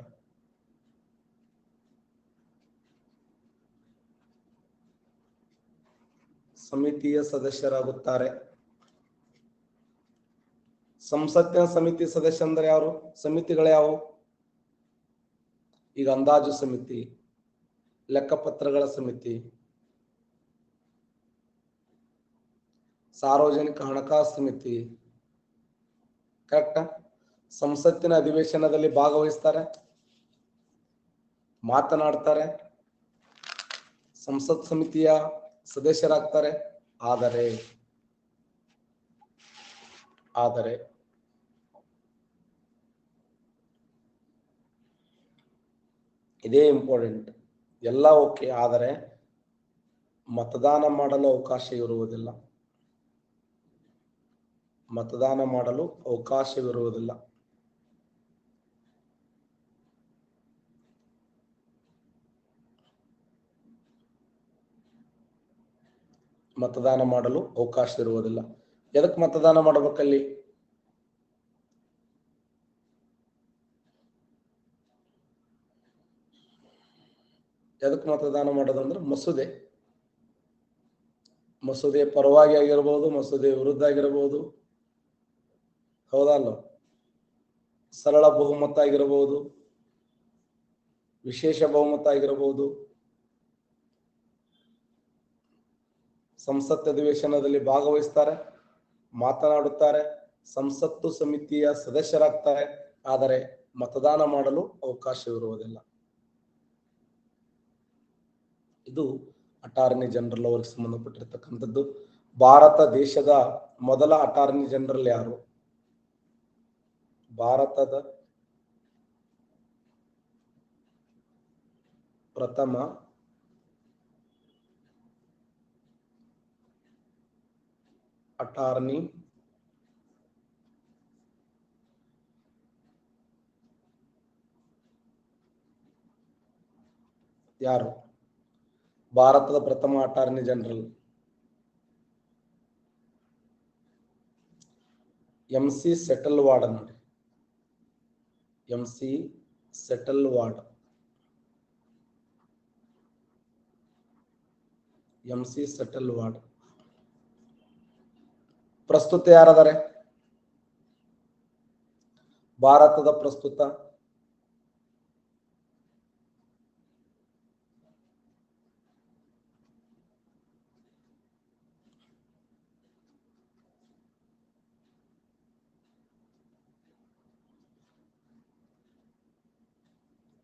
ಸಂಸತ್ತಿನ ಸಮಿತಿ ಸದಸ್ಯ ಅಂದ್ರೆ ಯಾರು? ಸಮಿತಿಗಳು ಯಾವುವು? ಈಗ ಅಂದಾಜು ಸಮಿತಿ, ಲೆಕ್ಕಪತ್ರಗಳ ಸಮಿತಿ, ಸಾರ್ವಜನಿಕ ಹಣಕಾಸು ಸಮಿತಿ. ಕರೆಕ್ಟ್. ಸಂಸತ್ತಿನ ಅಧಿವೇಶನದಲ್ಲಿ ಭಾಗವಹಿಸ್ತಾರೆ, ಮಾತನಾಡ್ತಾರೆ, ಸಂಸತ್ ಸಮಿತಿಯ ಸದಸ್ಯರಾಗ್ತಾರೆ. ಆದರೆ ಇದೇ ಇಂಪಾರ್ಟೆಂಟ್. ಎಲ್ಲ ಓಕೆ, ಆದರೆ ಮತದಾನ ಮಾಡಲು ಅವಕಾಶ ಇರುವುದಿಲ್ಲ. ಮತದಾನ ಮಾಡಲು ಅವಕಾಶ ಇರುವುದಿಲ್ಲ. ಎದಕ್ಕೆ ಮತದಾನ ಮಾಡಬೇಕಲ್ಲಿ? ಎದಕ್ಕೆ ಮತದಾನ ಮಾಡೋದಂದ್ರೆ ಮಸೂದೆ ಪರವಾಗಿ ಆಗಿರಬಹುದು, ಮಸೂದೆ ವಿರುದ್ಧ ಆಗಿರಬಹುದು, ಹೌದಲ್ಲ? ಸರಳ ಬಹುಮತ ಆಗಿರಬಹುದು, ವಿಶೇಷ ಬಹುಮತ ಆಗಿರಬಹುದು. ಸಂಸತ್ ಅಧಿವೇಶನದಲ್ಲಿ ಭಾಗವಹಿಸ್ತಾರೆ, ಮಾತನಾಡುತ್ತಾರೆ, ಸಂಸತ್ತು ಸಮಿತಿಯ ಸದಸ್ಯರಾಗ್ತಾರೆ. ಆದರೆ ಮತದಾನ ಮಾಡಲು ಅವಕಾಶವಿರುವುದಿಲ್ಲ. ಇದು ಅಟಾರ್ನಿ ಜನರಲ್ ಅವರಿಗೆ ಸಂಬಂಧಪಟ್ಟಿರ್ತಕ್ಕಂಥದ್ದು. ಭಾರತ ದೇಶದ ಮೊದಲ ಅಟಾರ್ನಿ ಜನರಲ್ ಯಾರು? ಭಾರತದ ಪ್ರಥಮ ಅಟಾರ್ನಿ ಯಾರು? ಭಾರತದ ಪ್ರಥಮ ಅಟಾರ್ನಿ ಜನರಲ್ MC ಸೆಟಲ್ವಾಡ್. ನೋಡಿ, MC ಸೆಟಲ್ವಾಡ್. ಪ್ರಸ್ತುತ ಯಾರದಾರೆ? ಭಾರತದ ಪ್ರಸ್ತುತ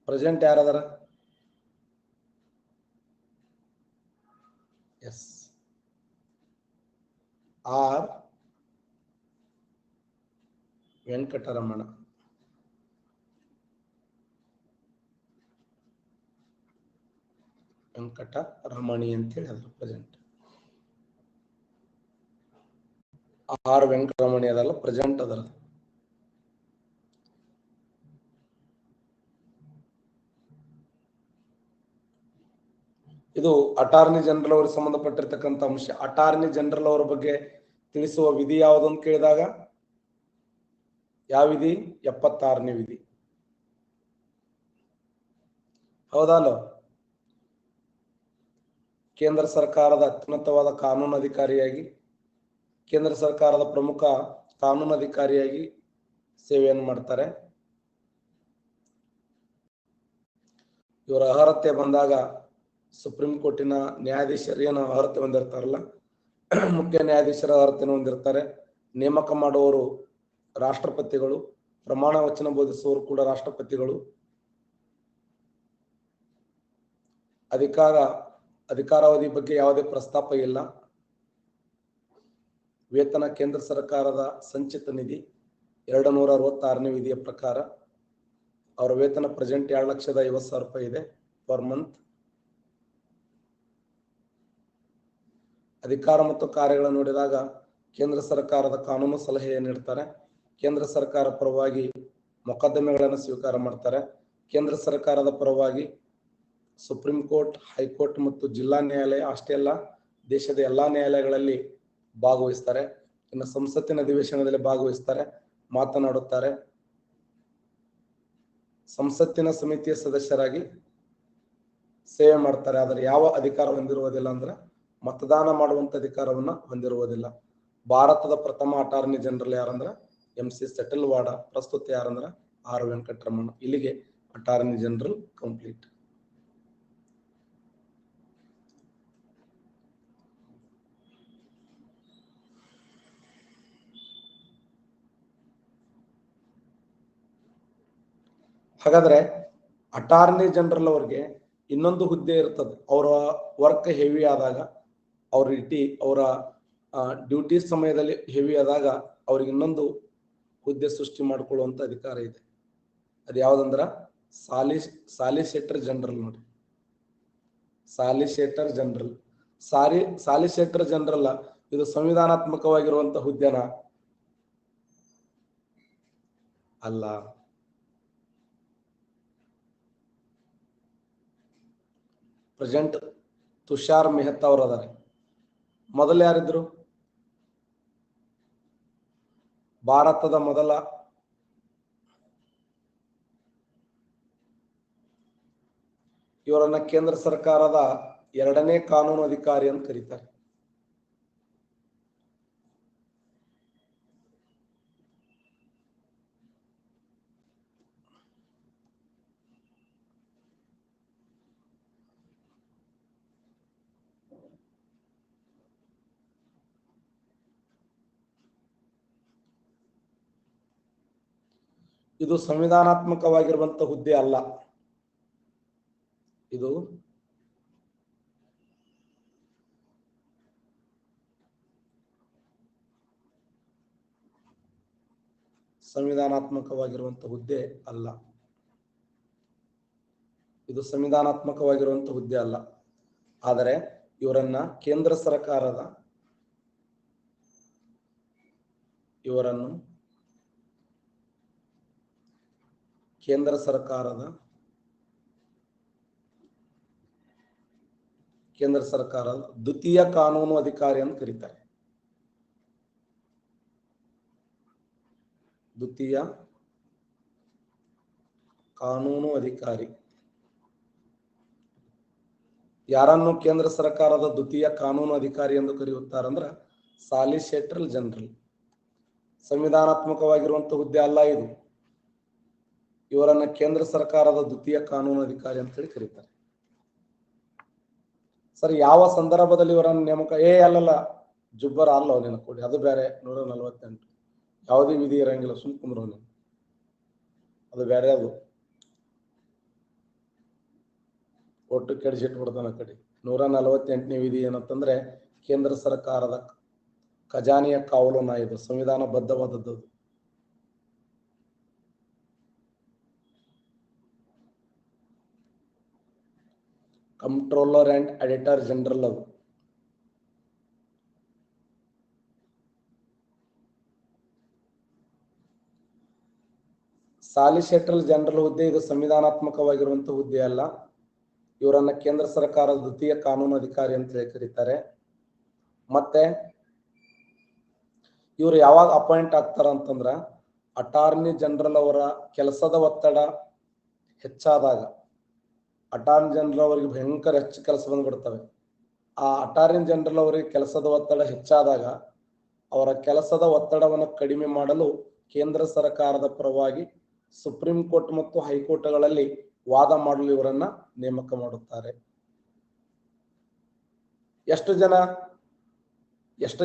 ಪ್ರೆಸೆಂಟ್ ಯಾರದಾರ? ಎಸ್. ಆರ್ ವೆಂಕಟರಮಣ. ವೆಂಕಟರಮಣಿ ಅಂತೇಳಿ ಅದ್ರ ಪ್ರೆಸೆಂಟ್. ಆರ್ ವೆಂಕಟರಮಣಿ ಅದಲ್ಲ, ಪ್ರೆಸೆಂಟ್ ಅದರ. ಇದು ಅಟಾರ್ನಿ ಜನರಲ್ ಅವರಿಗೆ ಸಂಬಂಧಪಟ್ಟಿರ್ತಕ್ಕಂಥ ಅಂಶ. ಅಟಾರ್ನಿ ಜನರಲ್ ಅವರ ಬಗ್ಗೆ ತಿಳಿಸುವ ವಿಧಿ ಯಾವುದಂತ ಕೇಳಿದಾಗ ಯಾವ ವಿಧಿ? 76ನೇ ವಿಧಿ. ಹೌದಲ್ಲ? ಕೇಂದ್ರ ಸರ್ಕಾರದ ಅತ್ಯುನ್ನತವಾದ ಕಾನೂನು ಅಧಿಕಾರಿಯಾಗಿ, ಕೇಂದ್ರ ಸರ್ಕಾರದ ಪ್ರಮುಖ ಕಾನೂನು ಅಧಿಕಾರಿಯಾಗಿ ಸೇವೆಯನ್ನು ಮಾಡ್ತಾರೆ. ಇವರ ಅರ್ಹತೆ ಬಂದಾಗ ಸುಪ್ರೀಂ ಕೋರ್ಟಿನ ನ್ಯಾಯಾಧೀಶರು ಏನು ಅರ್ಹತೆ ಹೊಂದಿರ್ತಾರಲ್ಲ, ಮುಖ್ಯ ನ್ಯಾಯಾಧೀಶರ ಅರ್ಹತೆಯನ್ನು ಹೊಂದಿರ್ತಾರೆ. ನೇಮಕ ಮಾಡುವವರು ರಾಷ್ಟ್ರಪತಿಗಳು, ಪ್ರಮಾಣ ವಚನ ಬೋಧಿಸುವವರು ಕೂಡ ರಾಷ್ಟ್ರಪತಿಗಳು. ಅಧಿಕಾರಾವಧಿ ಬಗ್ಗೆ ಯಾವುದೇ ಪ್ರಸ್ತಾಪ ಇಲ್ಲ. ವೇತನ ಕೇಂದ್ರ ಸರ್ಕಾರದ ಸಂಚಿತ ನಿಧಿ 266ನೇ ವಿಧಿಯ ಪ್ರಕಾರ ಅವರ ವೇತನ ಪ್ರೆಸೆಂಟ್ 2,50,000 ರೂಪಾಯಿ ಇದೆ ಪರ್ ಮಂತ್. ಅಧಿಕಾರ ಮತ್ತು ಕಾರ್ಯಗಳನ್ನು ನೋಡಿದಾಗ ಕೇಂದ್ರ ಸರ್ಕಾರದ ಕಾನೂನು ಸಲಹೆಯನ್ನು ನೀಡ್ತಾರೆ. ಕೇಂದ್ರ ಸರ್ಕಾರ ಪರವಾಗಿ ಮೊಕದ್ದಮೆಗಳನ್ನು ಸ್ವೀಕಾರ ಮಾಡ್ತಾರೆ. ಕೇಂದ್ರ ಸರ್ಕಾರದ ಪರವಾಗಿ ಸುಪ್ರೀಂ ಕೋರ್ಟ್, ಹೈಕೋರ್ಟ್ ಮತ್ತು ಜಿಲ್ಲಾ ನ್ಯಾಯಾಲಯ ಅಷ್ಟೇ ಅಲ್ಲ, ದೇಶದ ಎಲ್ಲಾ ನ್ಯಾಯಾಲಯಗಳಲ್ಲಿ ಭಾಗವಹಿಸ್ತಾರೆ. ಇನ್ನು ಸಂಸತ್ತಿನ ಅಧಿವೇಶನದಲ್ಲಿ ಭಾಗವಹಿಸ್ತಾರೆ, ಮಾತನಾಡುತ್ತಾರೆ. ಸಂಸತ್ತಿನ ಸಮಿತಿಯ ಸದಸ್ಯರಾಗಿ ಸೇವೆ ಮಾಡ್ತಾರೆ. ಆದರೆ ಯಾವ ಅಧಿಕಾರ ಹೊಂದಿರುವುದಿಲ್ಲ ಅಂದ್ರೆ ಮತದಾನ ಮಾಡುವಂತ ಅಧಿಕಾರವನ್ನ ಹೊಂದಿರುವುದಿಲ್ಲ. ಭಾರತದ ಪ್ರಥಮ ಅಟಾರ್ನಿ ಜನರಲ್ ಯಾರಂದ್ರ MC ಸೆಟಲ್ವಾಡ. ಪ್ರಸ್ತುತ ಯಾರಂದ್ರ ಆರ್ ವೆಂಕಟರಮಣ. ಇಲ್ಲಿಗೆ ಅಟಾರ್ನಿ ಜನರಲ್ ಕಂಪ್ಲೀಟ್. ಹಾಗಾದ್ರೆ ಅಟಾರ್ನಿ ಜನರಲ್ ಅವ್ರಿಗೆ ಇನ್ನೊಂದು ಹುದ್ದೆ ಇರ್ತದೆ. ಅವರ ವರ್ಕ್ ಹೆವಿ ಆದಾಗ, ಅವರ ಡ್ಯೂಟಿ ಸಮಯದಲ್ಲಿ ಹೆವಿ ಆದಾಗ ಅವ್ರಿಗೆ ಇನ್ನೊಂದು ಹುದ್ದೆ ಸೃಷ್ಟಿ ಮಾಡಿಕೊಳ್ಳುವಂತ ಅಧಿಕಾರ ಇದೆ. ಅದು ಯಾವ್ದಂದ್ರ ಸಾಲಿಸಿಟರ್ ಜನರಲ್. ನೋಡಿ, ಸಾಲಿಸಿಟರ್ ಜನರಲ್. ಸಾಲಿಸಿಟರ್ ಜನರಲ್ ಇದು ಸಂವಿಧಾನಾತ್ಮಕವಾಗಿರುವಂತ ಹುದ್ದೆನ? ಅಲ್ಲ. ಪ್ರೆಸೆಂಟ್ ತುಷಾರ್ ಮೆಹ್ತಾ ಅವರು ಅದಾರೆ. ಮೊದಲು ಯಾರಿದ್ರು? ಭಾರತದ ಮೊದಲ ಇವರನ್ನ ಕೇಂದ್ರ ಸರ್ಕಾರದ 2ನೇ ಕಾನೂನು ಅಧಿಕಾರಿ ಅಂತ ಕರೀತಾರೆ. ಇದು ಸಂವಿಧಾನಾತ್ಮಕವಾಗಿರುವಂತ ಹುದ್ದೆ ಅಲ್ಲ. ಇದು ಸಂವಿಧಾನಾತ್ಮಕವಾಗಿರುವಂತ ಹುದ್ದೆ ಅಲ್ಲ. ಇದು ಸಂವಿಧಾನಾತ್ಮಕವಾಗಿರುವಂತ ಹುದ್ದೆ ಅಲ್ಲ. ಆದರೆ ಇವರನ್ನ ಕೇಂದ್ರ ಸರ್ಕಾರದ ದ್ವಿತೀಯ ಕಾನೂನು ಅಧಿಕಾರಿ ಅಂತ ಕರೀತಾರೆ. ದ್ವಿತೀಯ ಕಾನೂನು ಅಧಿಕಾರಿ. ಯಾರನ್ನು ಕೇಂದ್ರ ಸರ್ಕಾರದ ದ್ವಿತೀಯ ಕಾನೂನು ಅಧಿಕಾರಿ ಎಂದು ಕರೆಯುತ್ತಾರಂದ್ರ ಸಾಲಿಸಿಟರ್ ಜನರಲ್. ಸಂವಿಧಾನಾತ್ಮಕವಾಗಿರುವಂತ ಹುದ್ದೆ ಅಲ್ಲ ಇದು. ಇವರನ್ನ ಕೇಂದ್ರ ಸರ್ಕಾರದ ದ್ವಿತೀಯ ಕಾನೂನು ಅಧಿಕಾರಿ ಅಂತ ಹೇಳಿ ಕರೀತಾರೆ. ಸರ್, ಯಾವ ಸಂದರ್ಭದಲ್ಲಿ ಇವರನ್ನು ನೇಮಕ? ಅಲ್ಲಲ್ಲ, ಜುಬ್ಬರ್ ಅಲ್ಲ ನೀನು ಕೊಡಿ, ಅದು ಬೇರೆ. 148 ಯಾವುದೇ ವಿಧಿ ಇರಂಗಿಲ್ಲ, ಸುಮ್ ಕುಂದ್ರು ನೀನು, ಅದು ಬೇರೆ. ಅದು ಒಟ್ಟು ಕೆಡಿಸಿಟ್ಬಿಡ್ತಾನ ಆ ಕಡೆ. 148ನೇ ವಿಧಿ ಏನಂತಂದ್ರೆ ಕೇಂದ್ರ ಸರ್ಕಾರದ ಖಜಾನೆಯ ಕಾವಲು ಇದು ಸಂವಿಧಾನ ಬದ್ಧವಾದದ್ದು. ಕಂಟ್ರೋಲರ್ ಅಂಡ್ ಎಡಿಟರ್ ಜನರಲ್ ಅದು. ಸಾಲಿಸಿಟರ್ ಜನರಲ್ ಹುದ್ದೆ ಇದು ಸಂವಿಧಾನಾತ್ಮಕವಾಗಿರುವಂತಹ ಹುದ್ದೆ ಅಲ್ಲ. ಇವರನ್ನ ಕೇಂದ್ರ ಸರ್ಕಾರದ ದ್ವಿತೀಯ ಕಾನೂನು ಅಧಿಕಾರಿ ಅಂತ ಕರೀತಾರೆ. ಮತ್ತೆ ಇವರು ಯಾವಾಗ ಅಪಾಯಿಂಟ್ ಆಗ್ತಾರ ಅಂತಂದ್ರ ಅಟಾರ್ನಿ ಜನರಲ್ ಅವರ ಕೆಲಸದ ಒತ್ತಡ ಹೆಚ್ಚಾದಾಗ, ಅಟಾರ್ನಿ ಜನರಲ್ ಅವರಿಗೆ ಭಯಂಕರ ಹೆಚ್ಚು ಕೆಲಸ ಬಂದ್ಬಿಡ್ತವೆ. ಆ ಅಟಾರ್ನಿ ಜನರಲ್ ಅವರಿಗೆ ಕೆಲಸದ ಒತ್ತಡ ಹೆಚ್ಚಾದಾಗ ಅವರ ಕೆಲಸದ ಒತ್ತಡವನ್ನು ಕಡಿಮೆ ಮಾಡಲು ಕೇಂದ್ರ ಸರ್ಕಾರದ ಪರವಾಗಿ ಸುಪ್ರೀಂ ಕೋರ್ಟ್ ಮತ್ತು ಹೈಕೋರ್ಟ್ಗಳಲ್ಲಿ ವಾದ ಮಾಡಲು ಇವರನ್ನ ನೇಮಕ ಮಾಡುತ್ತಾರೆ. ಎಷ್ಟು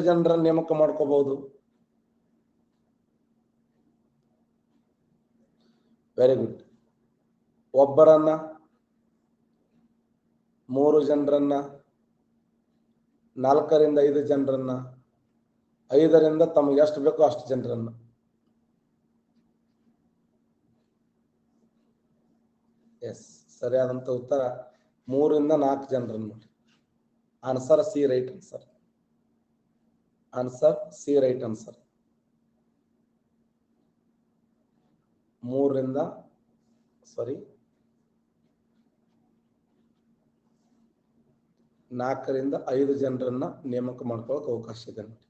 ಜನರನ್ನ ನೇಮಕ ಮಾಡ್ಕೋಬಹುದು? Very good. ಒಬ್ಬರನ್ನ, 3 ಜನರನ್ನ, 4 ರಿಂದ 5 ಜನರನ್ನ, 5 ರಿಂದ ತಮಗೆ ಎಷ್ಟು ಬೇಕೋ ಅಷ್ಟು ಜನರನ್ನ. ಎಸ್, ಸರಿಯಾದಂತ ಉತ್ತರ 3 ರಿಂದ 4 ಜನರನ್ನು. Answer C, right answer. Answer C, right answer. 4 ರಿಂದ 5 ಜನರನ್ನ ನೇಮಕ ಮಾಡ್ಕೊಳ್ಳೋಕೆ ಅವಕಾಶ ಇದೆ ನೋಡಿ.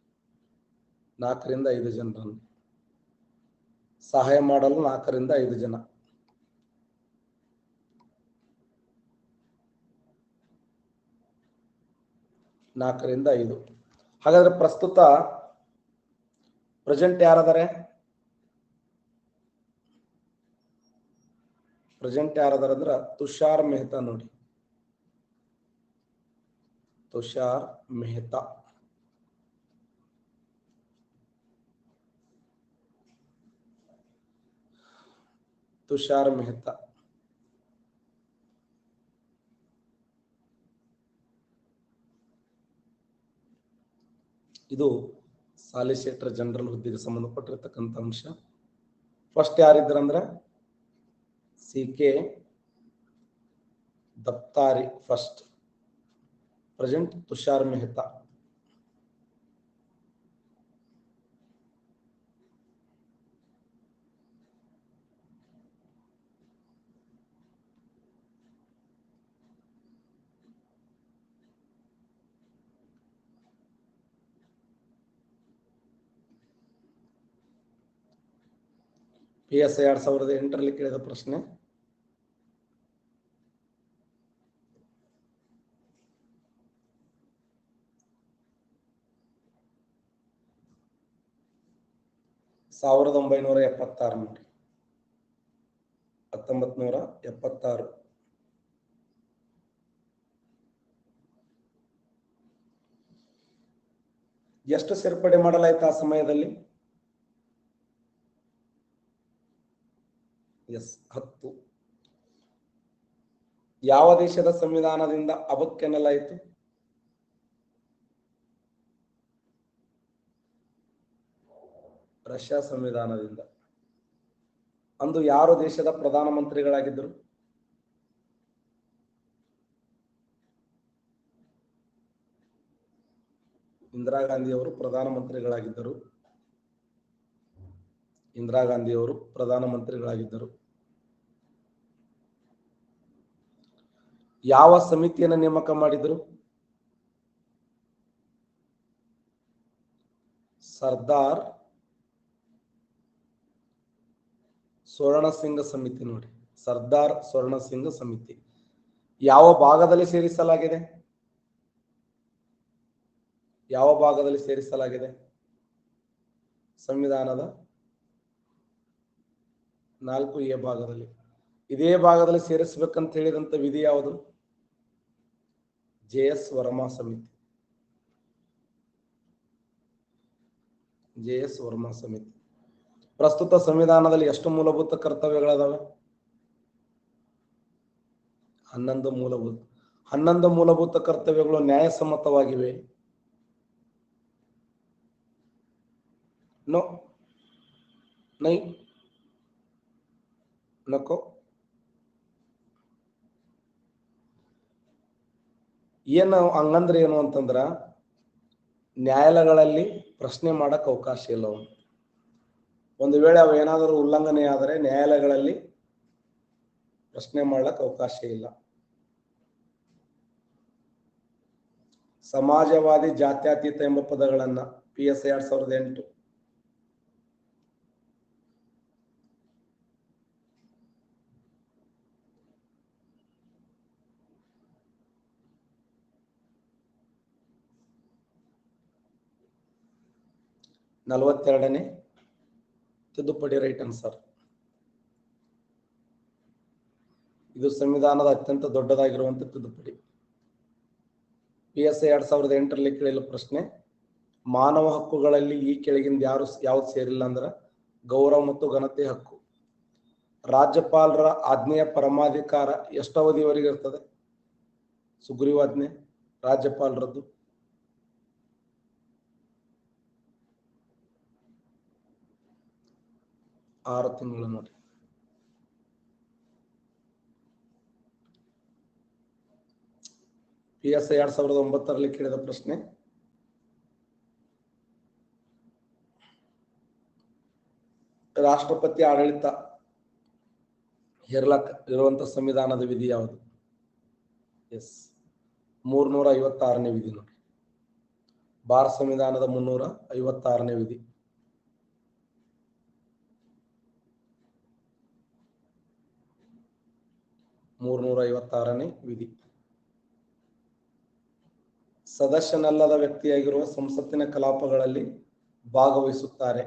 4 ರಿಂದ 5 ಜನರನ್ನು ಸಹಾಯ ಮಾಡಲು 4 ರಿಂದ 5 ಜನ. ಹಾಗಾದ್ರೆ ಪ್ರಸ್ತುತ ಪ್ರೆಸೆಂಟ್ ಯಾರದಾರೆ? ಅಂದ್ರ ತುಷಾರ್ ಮೆಹ್ತಾ ನೋಡಿ. ತುಷಾರ್ ಮೆಹ್ತಾ. ಇದು ಸಾಲಿಸಿಟರ್ ಜನರಲ್ ಹುದ್ದೆಗೆ ಸಂಬಂಧಪಟ್ಟಿರತಕ್ಕಂಥ ಅಂಶ. ಫಸ್ಟ್ ಯಾರಿದ್ರಂದ್ರೆ CK Daftari first. Present Tushar Mehta. PSI 2008ರಲ್ಲಿ ಕೇಳಿದ ಪ್ರಶ್ನೆ. ಸಾವಿರದ 1976 ನೋಡಿ. 1976. ಎಷ್ಟು ಸೇರ್ಪಡೆ ಮಾಡಲಾಯ್ತು ಆ ಸಮಯದಲ್ಲಿ? ಎಸ್, 10. ಯಾವ ದೇಶದ ಸಂವಿಧಾನದಿಂದ ಅಬಕ್ಕೆನ್ನಲಾಯಿತು? ರಷ್ಯಾ ಸಂವಿಧಾನದಿಂದ. ಅಂದು ಯಾರು ದೇಶದ ಪ್ರಧಾನಮಂತ್ರಿಗಳಾಗಿದ್ದರು? ಇಂದಿರಾ ಗಾಂಧಿ ಅವರು ಪ್ರಧಾನಮಂತ್ರಿಗಳಾಗಿದ್ದರು. ಯಾವ ಸಮಿತಿಯನ್ನು ನೇಮಕ ಮಾಡಿದರು? ಸರ್ದಾರ್ ಸ್ವರ್ಣ ಸಿಂಗ್ ಸಮಿತಿ ನೋಡಿ. ಸರ್ದಾರ್ ಸ್ವರ್ಣ ಸಿಂಗ್ ಸಮಿತಿ. ಯಾವ ಭಾಗದಲ್ಲಿ ಸೇರಿಸಲಾಗಿದೆ? ಸಂವಿಧಾನದ 4A ಭಾಗದಲ್ಲಿ. ಇದೇ ಭಾಗದಲ್ಲಿ ಸೇರಿಸಬೇಕಂತ ಹೇಳಿದಂತ ವಿಧಿ ಯಾವುದು? JS ವರ್ಮಾ ಸಮಿತಿ. ಪ್ರಸ್ತುತ ಸಂವಿಧಾನದಲ್ಲಿ ಎಷ್ಟು ಮೂಲಭೂತ ಕರ್ತವ್ಯಗಳದಾವೆ? 11 ಮೂಲಭೂತ ಕರ್ತವ್ಯಗಳು ನ್ಯಾಯಸಮ್ಮತವಾಗಿವೆ. ನೋ ನೈ ನಕೋ ಏನು ಹಂಗಂದ್ರೆ ಏನು ಅಂತಂದ್ರ ನ್ಯಾಯಾಲಯಗಳಲ್ಲಿ ಪ್ರಶ್ನೆ ಮಾಡಕ್ ಅವಕಾಶ ಇಲ್ಲ. ಒಂದು ವೇಳೆ ಅವು ಏನಾದರೂ ಉಲ್ಲಂಘನೆ ಆದರೆ ನ್ಯಾಯಾಲಯಗಳಲ್ಲಿ ಪ್ರಶ್ನೆ ಮಾಡ್ಲಕ್ ಅವಕಾಶ ಇಲ್ಲ. ಸಮಾಜವಾದಿ, ಜಾತ್ಯತೀತ ಎಂಬ ಪದಗಳನ್ನ PSI 2008 42ನೇ ತಿದ್ದುಪಡಿ ರೈಟ್ ಆನ್ಸರ್. ಇದು ಸಂವಿಧಾನದ ಅತ್ಯಂತ ದೊಡ್ಡದಾಗಿರುವಂತ ತಿದ್ದುಪಡಿ. PSI 2008ರಲ್ಲಿ ಕೇಳಿದ ಪ್ರಶ್ನೆ, ಮಾನವ ಹಕ್ಕುಗಳಲ್ಲಿ ಈ ಕೆಳಗಿಂದ ಯಾವ್ದು ಸೇರಿಲ್ಲ ಅಂದ್ರ ಗೌರವ ಮತ್ತು ಘನತೆ ಹಕ್ಕು. ರಾಜ್ಯಪಾಲರ ಆಜ್ಞೆಯ ಪರಮಾಧಿಕಾರ ಎಷ್ಟು ಅವಧಿವರೆಗೆ ಇರ್ತದೆ? ಸುಗ್ರೀವಾಜ್ಞೆ ರಾಜ್ಯಪಾಲರದ್ದು 6 ತಿಂಗಳು ನೋಡಿ. PSI 2009ರಲ್ಲಿ ಕೇಳಿದ ಪ್ರಶ್ನೆ, ರಾಷ್ಟ್ರಪತಿ ಆಡಳಿತ ಹೇರ್ಲಕ್ ಇರುವಂತ ಸಂವಿಧಾನದ ವಿಧಿ ಯಾವುದು? ಎಸ್, 356ನೇ ವಿಧಿ ನೋಡಿ. ಭಾರತ ಸಂವಿಧಾನದ 356ನೇ ವಿಧಿ. ವಿಧಿ. ಸದಸ್ಯನಲ್ಲದ ವ್ಯಕ್ತಿಯಾಗಿರುವ ಸಂಸತ್ತಿನ ಕಲಾಪಗಳಲ್ಲಿ ಭಾಗವಹಿಸುತ್ತಾರೆ.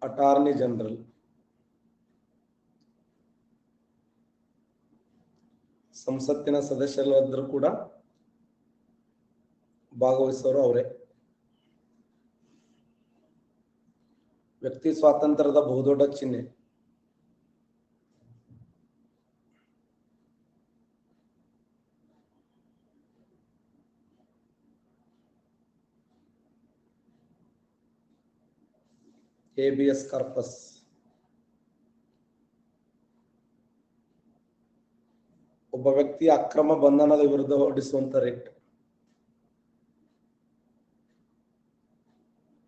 Attorney general. ಸಂಸತ್ತಿನ ಸದಸ್ಯರಾದ್ರೂ ಕೂಡ ಭಾಗವಹಿಸೋರು ಅವರೇ. ವ್ಯಕ್ತಿ ಸ್ವಾತಂತ್ರ್ಯದ ಬಹುದೊಡ್ಡ ಚಿಹ್ನೆ ಹೇಬಿಯಸ್ ಕಾರ್ಪಸ್. ಒಬ್ಬ ವ್ಯಕ್ತಿ ಅಕ್ರಮ ಬಂಧನದ ವಿರುದ್ಧ ಹೊರಡಿಸುವಂತ writ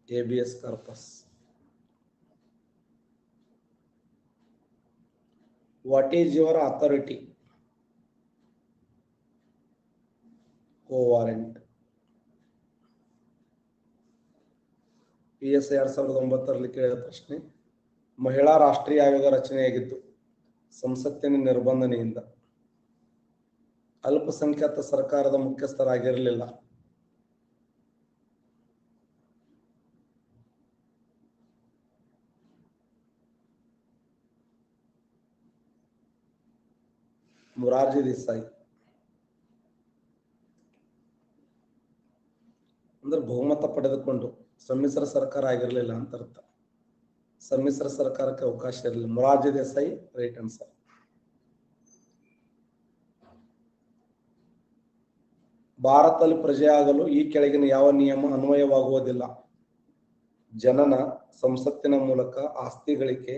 habeas corpus. What is your authority? Quo warranto. PSI 2009ರಲ್ಲಿ ಕೇಳಿದ ಪ್ರಶ್ನೆ, ಮಹಿಳಾ ರಾಷ್ಟ್ರೀಯ ಆಯೋಗ ರಚನೆಯಾಗಿದ್ದು ಸಂಸತ್ತಿನ ನಿರ್ಬಂಧನೆಯಿಂದ. ಅಲ್ಪಸಂಖ್ಯಾತ ಸರ್ಕಾರದ ಮುಖ್ಯಸ್ಥರಾಗಿರಲಿಲ್ಲ. ಮೊರಾರ್ಜಿ ದೇಸಾಯಿ. ಅಂದ್ರೆ ಬಹುಮತ ಪಡೆದುಕೊಂಡು ಸಮ್ಮಿಶ್ರ ಸರ್ಕಾರ ಆಗಿರಲಿಲ್ಲ ಅಂತ ಅರ್ಥ. ಸಮ್ಮಿಶ್ರ ಸರ್ಕಾರಕ್ಕೆ ಅವಕಾಶ ಇರಲಿಲ್ಲ. Morarji Desai right answer. ಭಾರತದಲ್ಲಿ ಪ್ರಜೆಯಾಗಲು ಈ ಕೆಳಗಿನ ಯಾವ ನಿಯಮ ಅನ್ವಯವಾಗುವುದಿಲ್ಲ? ಜನನ, ಸಂಸತ್ತಿನ ಮೂಲಕ, ಆಸ್ತಿ ಗಳಿಕೆ.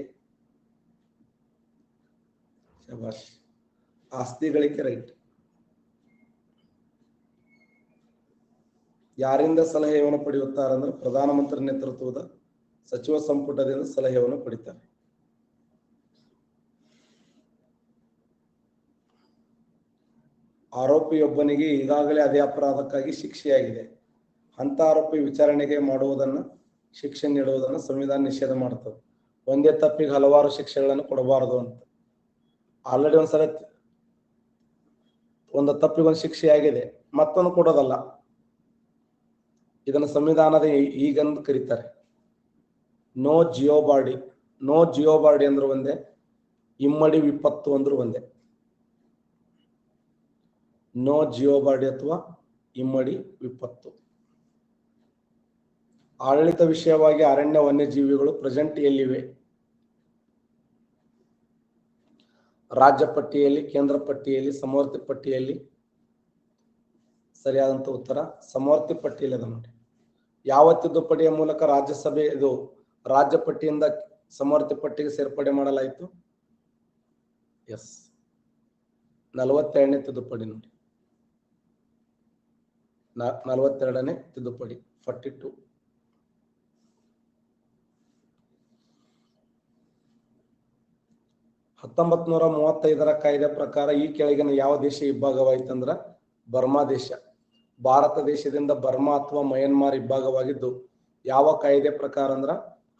ಶಬಾಷ್, ಆಸ್ತಿ ಗಳಿಕೆ ರೈಟ್. ಯಾರಿಂದ ಸಲಹೆಯನ್ನು ಪಡೆಯುತ್ತಾರೆ ಅಂದ್ರೆ ಪ್ರಧಾನಮಂತ್ರಿ ನೇತೃತ್ವದ ಸಚಿವ ಸಂಪುಟದಿಂದ ಸಲಹೆಯನ್ನು ಪಡಿತಾರೆ. ಆರೋಪಿಯೊಬ್ಬನಿಗೆ ಈಗಾಗಲೇ ಅದೇ ಅಪರಾಧಕ್ಕಾಗಿ ಶಿಕ್ಷೆಯಾಗಿದೆ. ಅಂತ ಆರೋಪಿ ವಿಚಾರಣೆಗೆ ಮಾಡುವುದನ್ನು, ಶಿಕ್ಷೆ ನೀಡುವುದನ್ನು ಸಂವಿಧಾನ ನಿಷೇಧ ಮಾಡುತ್ತದೆ. ಒಂದೇ ತಪ್ಪಿಗೆ ಹಲವಾರು ಶಿಕ್ಷೆಗಳನ್ನು ಕೊಡಬಾರದು ಅಂತ. ಆಲ್ರೆಡಿ ಒಂದ್ಸಲ ಒಂದು ತಪ್ಪಿಗೊಂದು ಶಿಕ್ಷೆ ಆಗಿದೆ, ಮತ್ತೊಂದು ಕೊಡೋದಲ್ಲ. ಇದನ್ನು ಸಂವಿಧಾನದ ಈಗಂದು ಕರೀತಾರೆ ನೋ ಜಿಯೋಬಾಡಿ. ನೋ ಜಿಯೋಬಾಡಿ ಅಂದ್ರೆ ಒಂದೇ, ಇಮ್ಮಡಿ ವಿಪತ್ತು ಅಂದ್ರೂ ಒಂದೇ. ನೋ ಜಿಯೋಬಾಡಿ ಅಥವಾ ಇಮ್ಮಡಿ ವಿಪತ್ತು. ಆಡಳಿತ ವಿಷಯವಾಗಿ ಅರಣ್ಯ ವನ್ಯಜೀವಿಗಳು ಪ್ರೆಸೆಂಟ್ ಎಲ್ಲಿವೆ? ರಾಜ್ಯ ಪಟ್ಟಿಯಲ್ಲಿ, ಕೇಂದ್ರ ಪಟ್ಟಿಯಲ್ಲಿ, ಸಮವರ್ತಿ ಪಟ್ಟಿಯಲ್ಲಿ? ಸರಿಯಾದಂತ ಉತ್ತರ ಸಮವರ್ತಿ ಪಟ್ಟಿಯಲ್ಲಿ ಅದ ನೋಡಿ. ಯಾವ ತಿದ್ದುಪಡಿಯ ಮೂಲಕ ರಾಜ್ಯಸಭೆ ಇದು ರಾಜ್ಯ ಪಟ್ಟಿಯಿಂದ ಸಮವರ್ತಿ ಪಟ್ಟಿಗೆ ಸೇರ್ಪಡೆ ಮಾಡಲಾಯಿತು? ಎಸ್, 42ನೇ ತಿದ್ದುಪಡಿ ನೋಡಿ. 42ನೇ ತಿದ್ದುಪಡಿ 42. ಹತ್ತೊಂಬತ್ತು 1935 ಕಾಯ್ದೆ ಪ್ರಕಾರ ಈ ಕೆಳಗಿನ ಯಾವ ದೇಶ ಇಬ್ಬಾಗವಾಯಿತಂದ್ರ ಬರ್ಮಾ ದೇಶ. ಭಾರತ ದೇಶದಿಂದ ಬರ್ಮಾ ಅಥವಾ ಮಯನ್ಮಾರ್ ಇಬ್ಬಾಗವಾಗಿದ್ದು ಯಾವ ಕಾಯ್ದೆ ಪ್ರಕಾರ ಅಂದ್ರ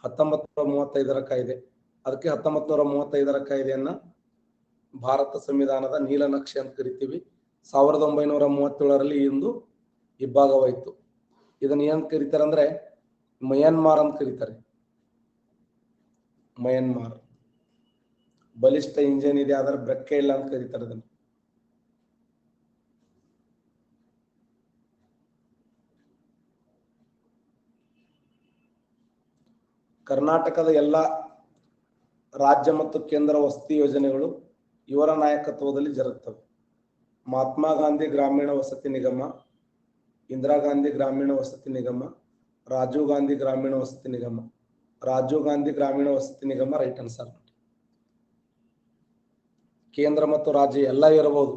1935 ಕಾಯ್ದೆ. ಅದಕ್ಕೆ 1935 ಕಾಯ್ದೆಯನ್ನ ಭಾರತ ಸಂವಿಧಾನದ ನೀಲನಕ್ಷೆ ಅಂತ ಕರಿತೀವಿ. 1937ರಲ್ಲಿ ಇಂದು ಇಬ್ಬಾಗವಾಯಿತು. ಇದನ್ನ ಏನ್ ಕರೀತಾರೆ ಅಂದ್ರೆ ಮಯನ್ಮಾರ್ ಅಂತ ಕರೀತಾರೆ. ಮಯನ್ಮಾರ್ ಬಲಿಷ್ಠ ಇಂಜಿನ್ ಇದೆ, ಅದರ ಬೆಕ್ಕ ಇಲ್ಲ ಅಂತ ಕರೀತಾರೆ ಅದನ್ನು. ಕರ್ನಾಟಕದ ಎಲ್ಲ ರಾಜ್ಯ ಮತ್ತು ಕೇಂದ್ರ ವಸತಿ ಯೋಜನೆಗಳು ಇವರ ನಾಯಕತ್ವದಲ್ಲಿ ಜರುಗುತ್ತವೆ. ಮಹಾತ್ಮ ಗಾಂಧಿ ಗ್ರಾಮೀಣ ವಸತಿ ನಿಗಮ, ಇಂದಿರಾ ಗಾಂಧಿ ಗ್ರಾಮೀಣ ವಸತಿ ನಿಗಮ, ರಾಜೀವ್ ಗಾಂಧಿ ಗ್ರಾಮೀಣ ವಸತಿ ನಿಗಮ. ರಾಜೀವ್ ಗಾಂಧಿ ಗ್ರಾಮೀಣ ವಸತಿ ನಿಗಮ ರೈಟ್ ಆನ್ಸರ್. ಕೇಂದ್ರ ಮತ್ತು ರಾಜ್ಯ ಎಲ್ಲ ಇರಬಹುದು.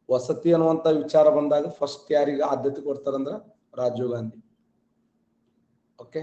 ವಸತಿ ಅನ್ನುವಂತ ವಿಚಾರ ಬಂದಾಗ ಫಸ್ಟ್ ಯಾರಿಗೆ ಆದ್ಯತೆ ಕೊಡ್ತಾರಂದ್ರ ರಾಜೀವ್ ಗಾಂಧಿ. ಓಕೆ.